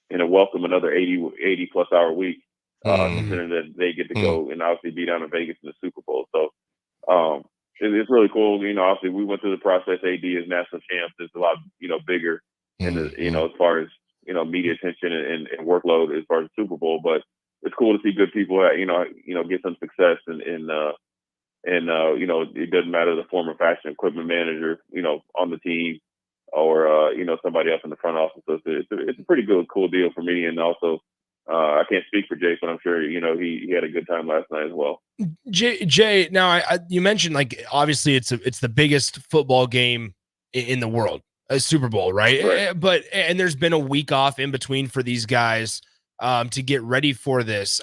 and welcome another 80 plus hour week, considering that they get to go and obviously be down in Vegas in the Super Bowl. So it's really cool. Obviously we went through the process. AD is national champs. It's a lot, bigger and as far as, media attention and workload as far as the Super Bowl, but it's cool to see good people, get some success and it doesn't matter the former fashion equipment manager, on the team or, somebody else in the front office. So it's a pretty cool deal for me. And also, I can't speak for Jake, but I'm sure, he had a good time last night as well. Jay, now you mentioned obviously it's the biggest football game in the world, a Super Bowl, right? But there's been a week off in between for these guys to get ready for this.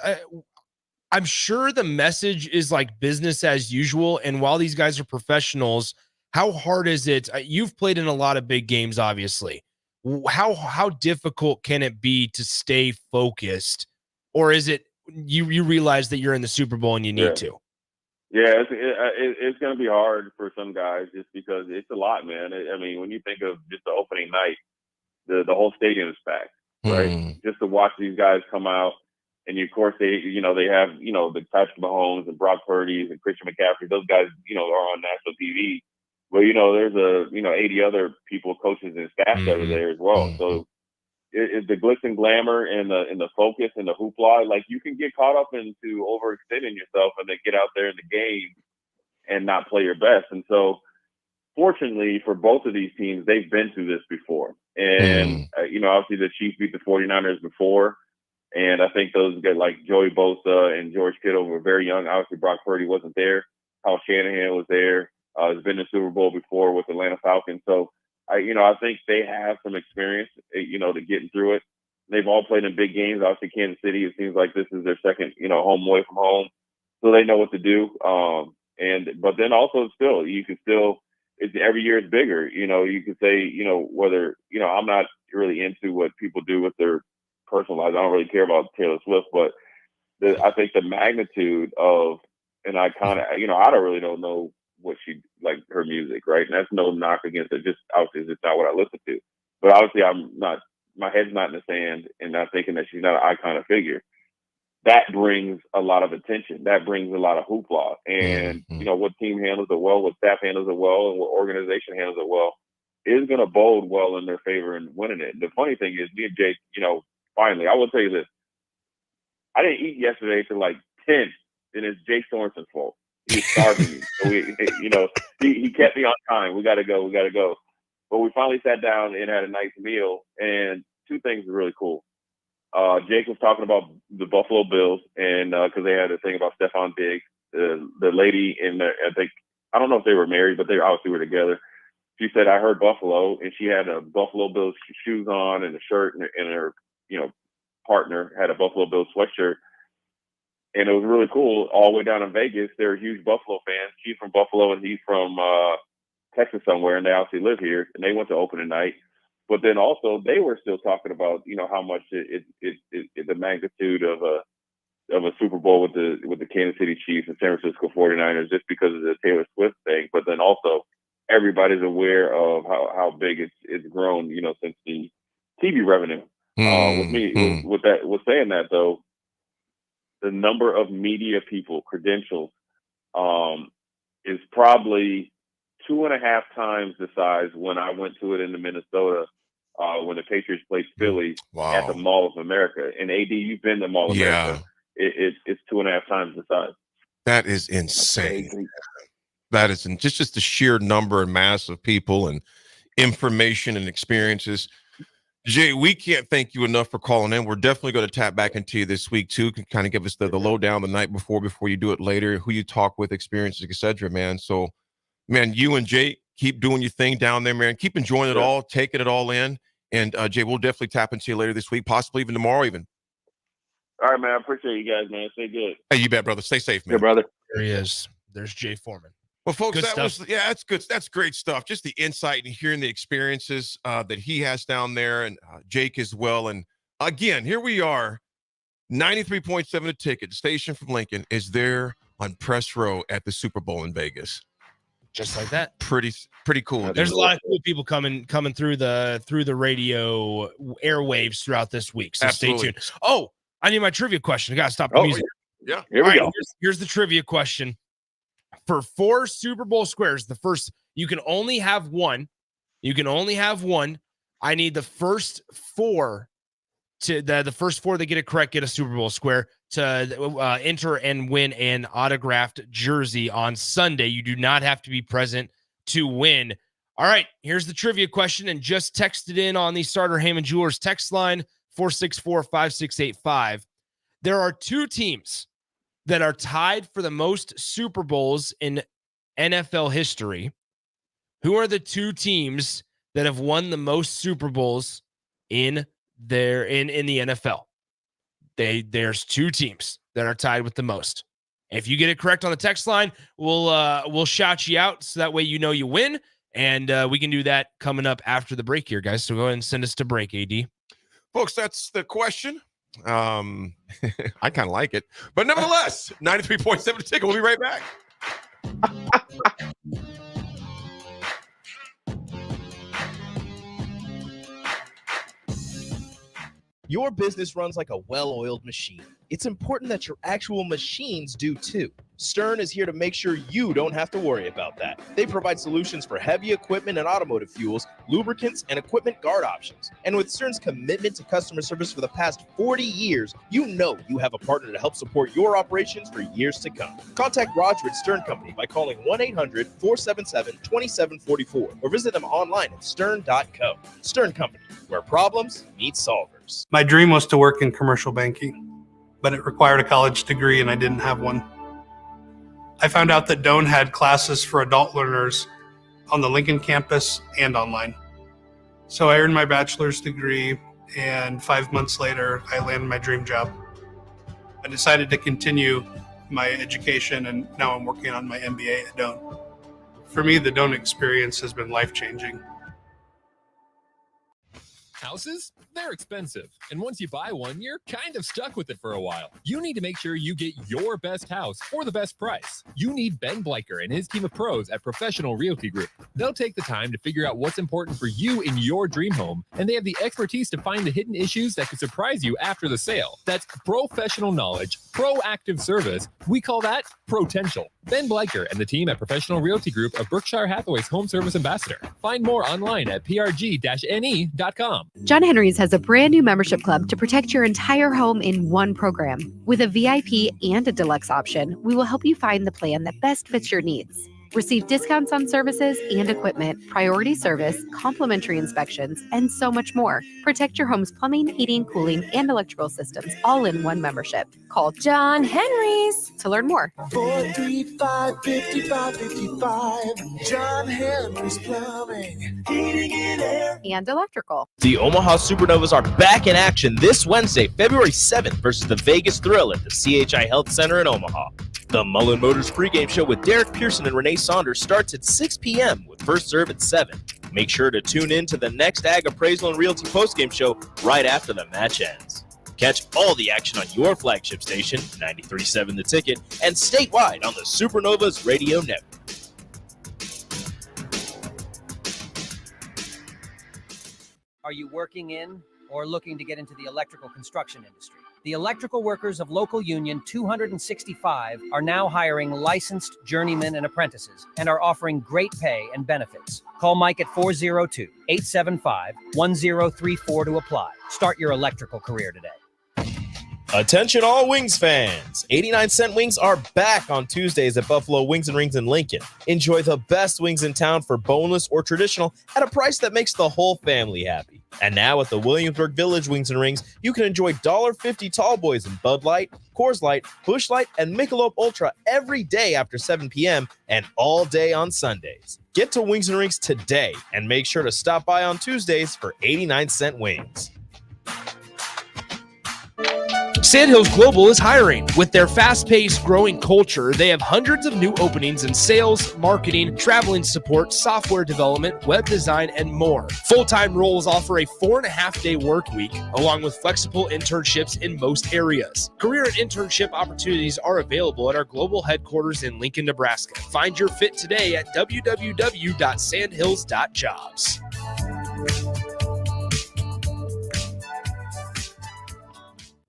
I'm sure the message is like business as usual. And while these guys are professionals, how hard is it? You've played in a lot of big games, obviously. How difficult can it be to stay focused, or is it you realize that you're in the Super Bowl and you need to? Yeah, it's going to be hard for some guys just because it's a lot, man. I mean, when you think of just the opening night, the whole stadium is packed, right? Just to watch these guys come out, and of course they have the Patrick Mahomes and Brock Purdy's and Christian McCaffrey. Those guys are on national TV. Well, there's 80 other people, coaches and staff that are there as well. So it's the glitz and glamour and the focus and the hoopla. Like you can get caught up into overextending yourself and then get out there in the game and not play your best. And so fortunately for both of these teams, they've been through this before. And, obviously the Chiefs beat the 49ers before. And I think those guys like Joey Bosa and George Kittle were very young. Obviously Brock Purdy wasn't there. Kyle Shanahan was there. Has been in the Super Bowl before with Atlanta Falcons. So, I think they have some experience, to getting through it. They've all played in big games. Obviously, Kansas City, it seems like this is their second, home away from home. So they know what to do. But then also still, every year is bigger. You could say, whether, I'm not really into what people do with their personal lives. I don't really care about Taylor Swift, but I think the magnitude of an iconic, I don't know what she like her music, right? And that's no knock against it. Just obviously, it's just not what I listen to. But obviously, my head's not in the sand, and not thinking that she's not an iconic figure. That brings a lot of attention. That brings a lot of hoopla. And what team handles it well, what staff handles it well, and what organization handles it well is going to bode well in their favor in winning it. The funny thing is, me and Jake, finally, I will tell you this: I didn't eat yesterday till like 10, and it's Jake Sorensen's fault. He was starving me. So he kept me on time. We got to go. But we finally sat down and had a nice meal. And two things were really cool. Jake was talking about the Buffalo Bills, and because they had a thing about Stephon Diggs, the lady I don't know if they were married, but they obviously were together. She said, I heard Buffalo, and she had a Buffalo Bills shoes on and a shirt, and her partner had a Buffalo Bills sweatshirt. And it was really cool. All the way down in Vegas, they're huge Buffalo fans. She's from Buffalo and he's from Texas somewhere, and they obviously live here. And they went to opening night. But then also they were still talking about, how much the magnitude of a Super Bowl with the Kansas City Chiefs and San Francisco 49ers just because of the Taylor Swift thing. But then also everybody's aware of how big it's grown, since the TV revenue. With saying that though, the number of media people, credentials, is probably 2.5 times the size when I went to it in Minnesota when the Patriots played Philly at the Mall of America. And AD, you've been to the Mall of America. It's 2.5 times the size. That is insane. That is just the sheer number and mass of people and information and experiences. Jay, we can't thank you enough for calling in. We're definitely going to tap back into you this week too. Can kind of give us the lowdown the night before you do it later, who you talk with, experiences, etc. Man, so man, you and Jay keep doing your thing down there, man. Keep enjoying it all, taking it all in, And Jay, we'll definitely tap into you later this week, possibly even tomorrow even. All right, man. I appreciate you guys, man. Stay good. Hey, you bet, brother. Stay safe, man. Good, brother. There he is. There's Jay Foreman. Well, folks, Good that stuff. was, that's good. That's great stuff. Just the insight and hearing the experiences that he has down there, and Jake as well. And again, here we are, 93.7 a ticket. The station from Lincoln is there on press row at the Super Bowl in Vegas. Just like that. Pretty cool. There's a lot of cool people coming through the radio airwaves throughout this week. So Absolutely. Stay tuned. Oh, I need my trivia question. I gotta stop the music. Yeah. Here we go. Here's the trivia question. For 4 Super Bowl squares, the first, you can only have one. I need the first 4 the first 4 that get it correct get a Super Bowl square to enter and win an autographed jersey on Sunday. You do not have to be present to win. All right, here's the trivia question, and just text it in on the Starter Heyman Jewelers text line 464-5685. There are 2 teams that are tied for the most Super Bowls in NFL history. Who are the 2 teams that have won the most Super Bowls in the NFL? There's 2 teams that are tied with the most. If you get it correct on the text line, we'll shout you out so that way you know you win, and we can do that coming up after the break here, guys. So go ahead and send us to break, AD. Folks, that's the question. I kind of like it, but nevertheless, 93.7 a ticket. We'll be right back. Your business runs like a well-oiled machine. It's important that your actual machines do too. Stern is here to make sure you don't have to worry about that. They provide solutions for heavy equipment and automotive fuels, lubricants, and equipment guard options. And with Stern's commitment to customer service for the past 40 years, you know you have a partner to help support your operations for years to come. Contact Roger at Stern Company by calling 1-800-477-2744 or visit them online at stern.co. Stern Company, where problems meet solvers. My dream was to work in commercial banking, but it required a college degree and I didn't have one. I found out that Doane had classes for adult learners on the Lincoln campus and online. So I earned my bachelor's degree, and 5 months later, I landed my dream job. I decided to continue my education, and now I'm working on my MBA at Doane. For me, the Doane experience has been life-changing. Houses? They're expensive. And once you buy one, you're kind of stuck with it for a while. You need to make sure you get your best house for the best price. You need Ben Bleicher and his team of pros at Professional Realty Group. They'll take the time to figure out what's important for you in your dream home, and they have the expertise to find the hidden issues that could surprise you after the sale. That's professional knowledge, proactive service. We call that potential. Ben Bleicher and the team at Professional Realty Group of Berkshire Hathaway's home service ambassador. Find more online at prg-ne.com. John Henry's has a brand new membership club to protect your entire home in one program. With a VIP and a deluxe option, we will help you find the plan that best fits your needs. Receive discounts on services and equipment, priority service, complimentary inspections, and so much more. Protect your home's plumbing, heating, cooling, and electrical systems all in one membership. Call John Henry's to learn more. 435-5555. John Henry's Plumbing, Heating and Air. And electrical. The Omaha Supernovas are back in action this Wednesday, February 7th versus the Vegas Thrill at the CHI Health Center in Omaha. The Mullen Motors pregame show with Derek Pearson and Renee Saunders starts at 6 p.m. with first serve at 7. Make sure to tune in to the Next Ag Appraisal and Realty postgame show right after the match ends. Catch all the action on your flagship station, 93.7 The Ticket, and statewide on the Supernovas Radio Network. Are you working in or looking to get into the electrical construction industry? The electrical workers of Local Union 265 are now hiring licensed journeymen and apprentices and are offering great pay and benefits. Call Mike at 402-875-1034 to apply. Start your electrical career today. Attention all Wings fans! 89-cent wings are back on Tuesdays at Buffalo Wings and Rings in Lincoln. Enjoy the best wings in town for boneless or traditional at a price that makes the whole family happy. And now at the Williamsburg Village Wings and Rings, you can enjoy $1.50 tall boys in Bud Light, Coors Light, Busch Light, and Michelob Ultra every day after 7 p.m. and all day on Sundays. Get to Wings and Rings today and make sure to stop by on Tuesdays for 89-cent wings. Sandhills Global is hiring. With their fast-paced, growing culture, they have hundreds of new openings in sales, marketing, traveling support, software development, web design, and more. Full-time roles offer a 4.5-day work week, along with flexible internships in most areas. Career and internship opportunities are available at our global headquarters in Lincoln, Nebraska. Find your fit today at www.sandhills.jobs.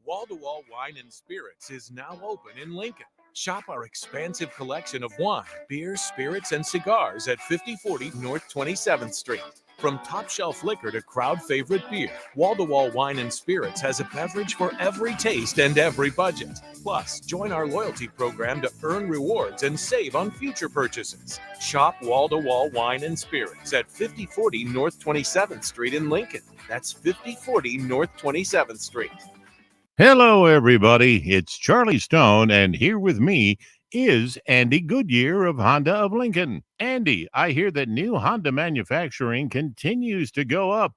Wall-to-Wall Wine and Spirits is now open in Lincoln. Shop our expansive collection of wine, beer, spirits, and cigars at 5040 North 27th Street. From top shelf liquor to crowd favorite beer, Wall-to-Wall Wine and Spirits has a beverage for every taste and every budget. Plus, join our loyalty program to earn rewards and save on future purchases. Shop Wall-to-Wall Wine and Spirits at 5040 North 27th Street in Lincoln. That's 5040 North 27th Street. Hello, everybody. It's Charlie Stone, and here with me is Andy Goodyear of Honda of Lincoln. Andy, I hear that new Honda manufacturing continues to go up,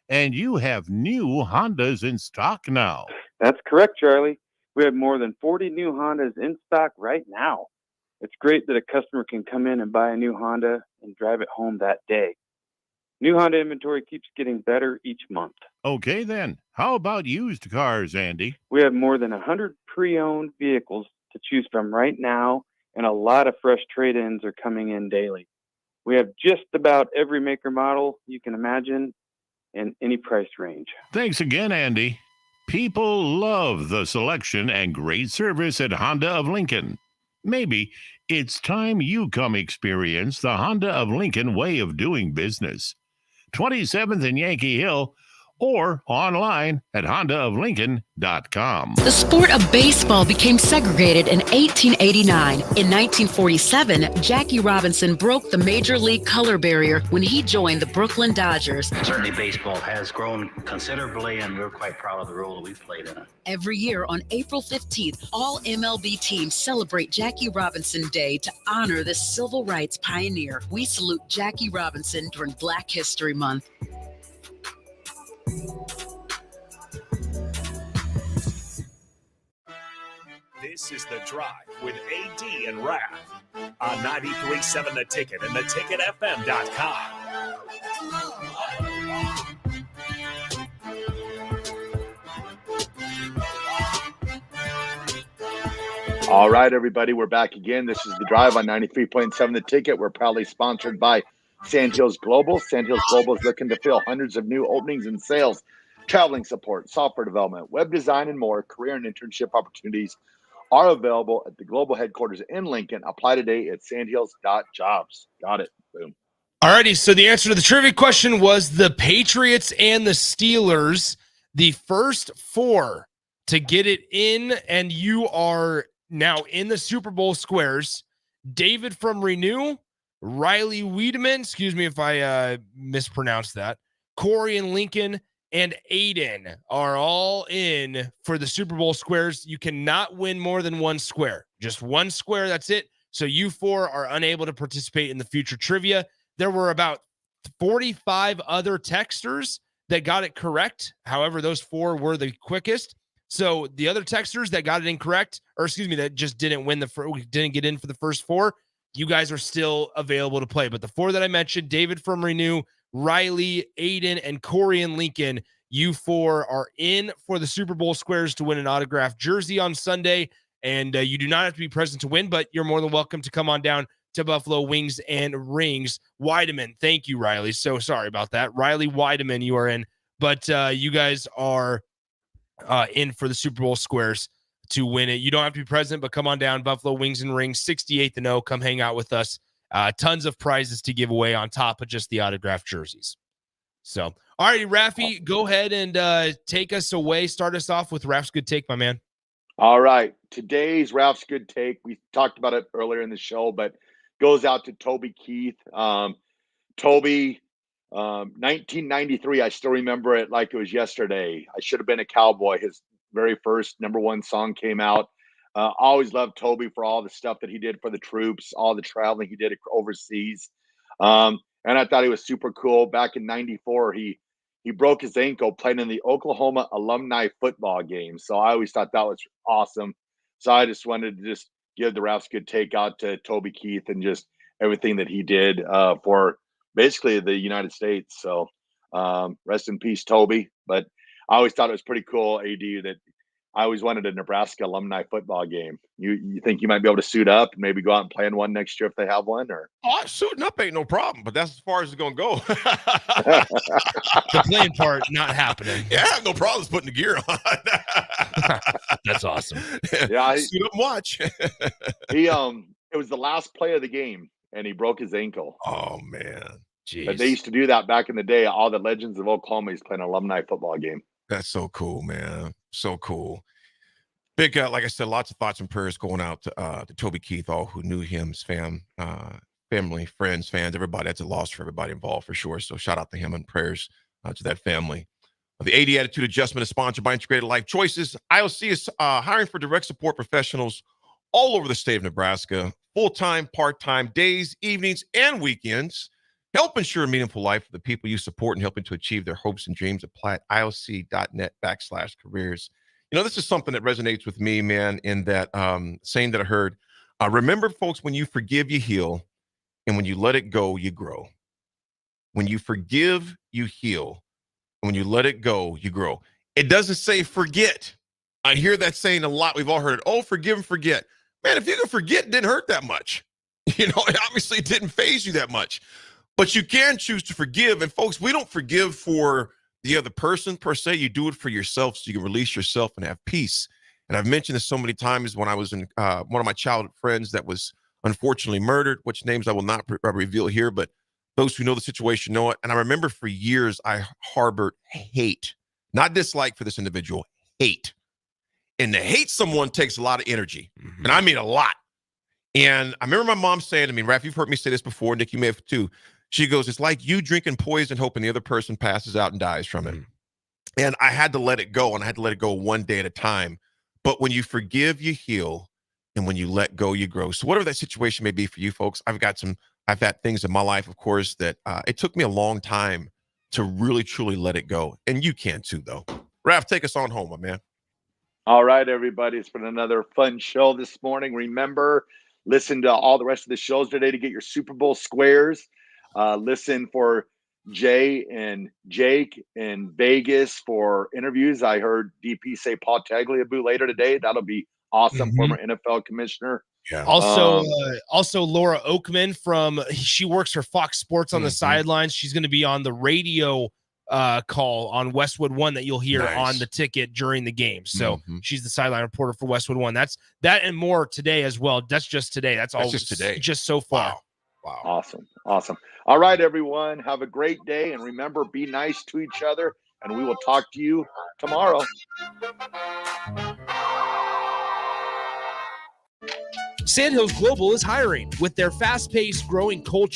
and you have new Hondas in stock now. That's correct, Charlie. We have more than 40 new Hondas in stock right now. It's great that a customer can come in and buy a new Honda and drive it home that day. New Honda inventory keeps getting better each month. Okay, then. How about used cars, Andy? We have more than 100 pre-owned vehicles to choose from right now, and a lot of fresh trade-ins are coming in daily. We have just about every maker model you can imagine in any price range. Thanks again, Andy. People love the selection and great service at Honda of Lincoln. Maybe it's time you come experience the Honda of Lincoln way of doing business. 27th and Yankee Hill, or online at hondaoflincoln.com. The sport of baseball became segregated in 1889. In 1947, Jackie Robinson broke the major league color barrier when he joined the Brooklyn Dodgers. Certainly baseball has grown considerably, and we're quite proud of the role that we've played in it. Every year on April 15th, all MLB teams celebrate Jackie Robinson Day to honor this civil rights pioneer. We salute Jackie Robinson during Black History Month. This is The Drive with AD and Raff on 93.7 The Ticket and theticketfm.com. All right, everybody, we're back again. This is The Drive on 93.7 The Ticket. We're proudly sponsored by Sandhills Global. Sandhills Global is looking to fill hundreds of new openings in sales, traveling support, software development, web design, and more. Career and internship opportunities are available at the global headquarters in Lincoln. Apply today at sandhills.jobs. Got it. Boom. Alrighty, so the answer to the trivia question was the Patriots and the Steelers, the first four to get it in, and you are now in the Super Bowl squares. David from Renew, Riley Wiedemann, excuse me if I mispronounced that, Corey and Lincoln, and Aiden are all in for the Super Bowl squares. You cannot win more than one square. Just one square, that's it. So you four are unable to participate in the future trivia. There were about 45 other texters that got it correct. However, those four were the quickest. So the other texters that got it incorrect, or excuse me, that just didn't win didn't get in for the first four, you guys are still available to play. But the four that I mentioned, David from Renew, Riley, Aiden, and Corey and Lincoln, you four are in for the Super Bowl squares to win an autographed jersey on Sunday. And you do not have to be present to win, but you're more than welcome to come on down to Buffalo Wings and Rings. Wiedemann, thank you, Riley. So sorry about that. Riley Wiedemann, you are in. But you guys are in for the Super Bowl squares to win it. You don't have to be present, but come on down, Buffalo Wings and Rings, 68th and 0. Come hang out with us. Tons of prizes to give away on top of just the autographed jerseys. So, all righty, Raffy, go ahead and take us away. Start us off with Raff's good take, my man. All right. Today's Ralph's Good Take, we talked about it earlier in the show, but goes out to Toby Keith. Toby, 1993, I still remember it like it was yesterday. I Should Have Been a Cowboy. His very first #1 song came out. Always loved Toby for all the stuff that he did for the troops, all the traveling he did overseas. And I thought he was super cool. Back in 94, he broke his ankle playing in the Oklahoma alumni football game. So I always thought that was awesome. So I just wanted to just give the Ralph's Good Take out to Toby Keith and just everything that he did for basically the United States. So rest in peace, Toby. But I always thought it was pretty cool, AD, that I always wanted a Nebraska alumni football game. You think you might be able to suit up and maybe go out and play in one next year if they have one? Or Suiting up ain't no problem, but that's as far as it's gonna go. The playing part not happening. Yeah, I have no problems putting the gear on. That's awesome. Yeah, suit up and watch. It was the last play of the game, and he broke his ankle. Oh man, jeez. But they used to do that back in the day. All the legends of Oklahoma used to play an alumni football game. That's so cool, man. So cool. Big, like I said, lots of thoughts and prayers going out to Toby Keith, all who knew him, his family, friends, fans, everybody. That's a loss for everybody involved for sure. So shout out to him and prayers to that family. The AD Attitude Adjustment is sponsored by Integrated Life Choices. IOC is hiring for direct support professionals all over the state of Nebraska, full-time, part-time, days, evenings, and weekends. Help ensure a meaningful life for the people you support and helping to achieve their hopes and dreams. Apply at IOC.net/careers. This is something that resonates with me, man, in that saying that I heard. Remember, folks, when you forgive, you heal. And when you let it go, you grow. When you forgive, you heal. And when you let it go, you grow. It doesn't say forget. I hear that saying a lot. We've all heard it. Oh, forgive and forget. Man, if you can forget, it didn't hurt that much. Obviously it didn't faze you that much. But you can choose to forgive. And folks, we don't forgive for the other person per se. You do it for yourself so you can release yourself and have peace. And I've mentioned this so many times when I was in one of my childhood friends that was unfortunately murdered, which names I will not reveal here, but those who know the situation know it. And I remember for years I harbored hate, not dislike for this individual, hate. And to hate someone takes a lot of energy. Mm-hmm. And I mean a lot. And I remember my mom saying to me, Raff, you've heard me say this before, Nick, you may have too. She goes, it's like you drinking poison, hoping the other person passes out and dies from it. And I had to let it go, and I had to let it go one day at a time. But when you forgive, you heal. And when you let go, you grow. So whatever that situation may be for you folks, I've had things in my life, of course, that it took me a long time to really, truly let it go. And you can too, though. Raff, take us on home, my man. All right, everybody. It's been another fun show this morning. Remember, listen to all the rest of the shows today to get your Super Bowl squares. Listen for Jay and Jake in Vegas for interviews. I heard DP say Paul Tagliabue later today. That'll be awesome. Former NFL commissioner. Yeah. Also Laura Oakman she works for Fox Sports on the sidelines. She's going to be on the radio call on Westwood One that you'll hear on the ticket during the game. So she's the sideline reporter for Westwood One. That's that and more today as well. That's just today. That's all just today. Just so far. Wow. Awesome. All right, everyone. Have a great day. And remember, be nice to each other. And we will talk to you tomorrow. Sandhills Global is hiring. With their fast-paced, growing culture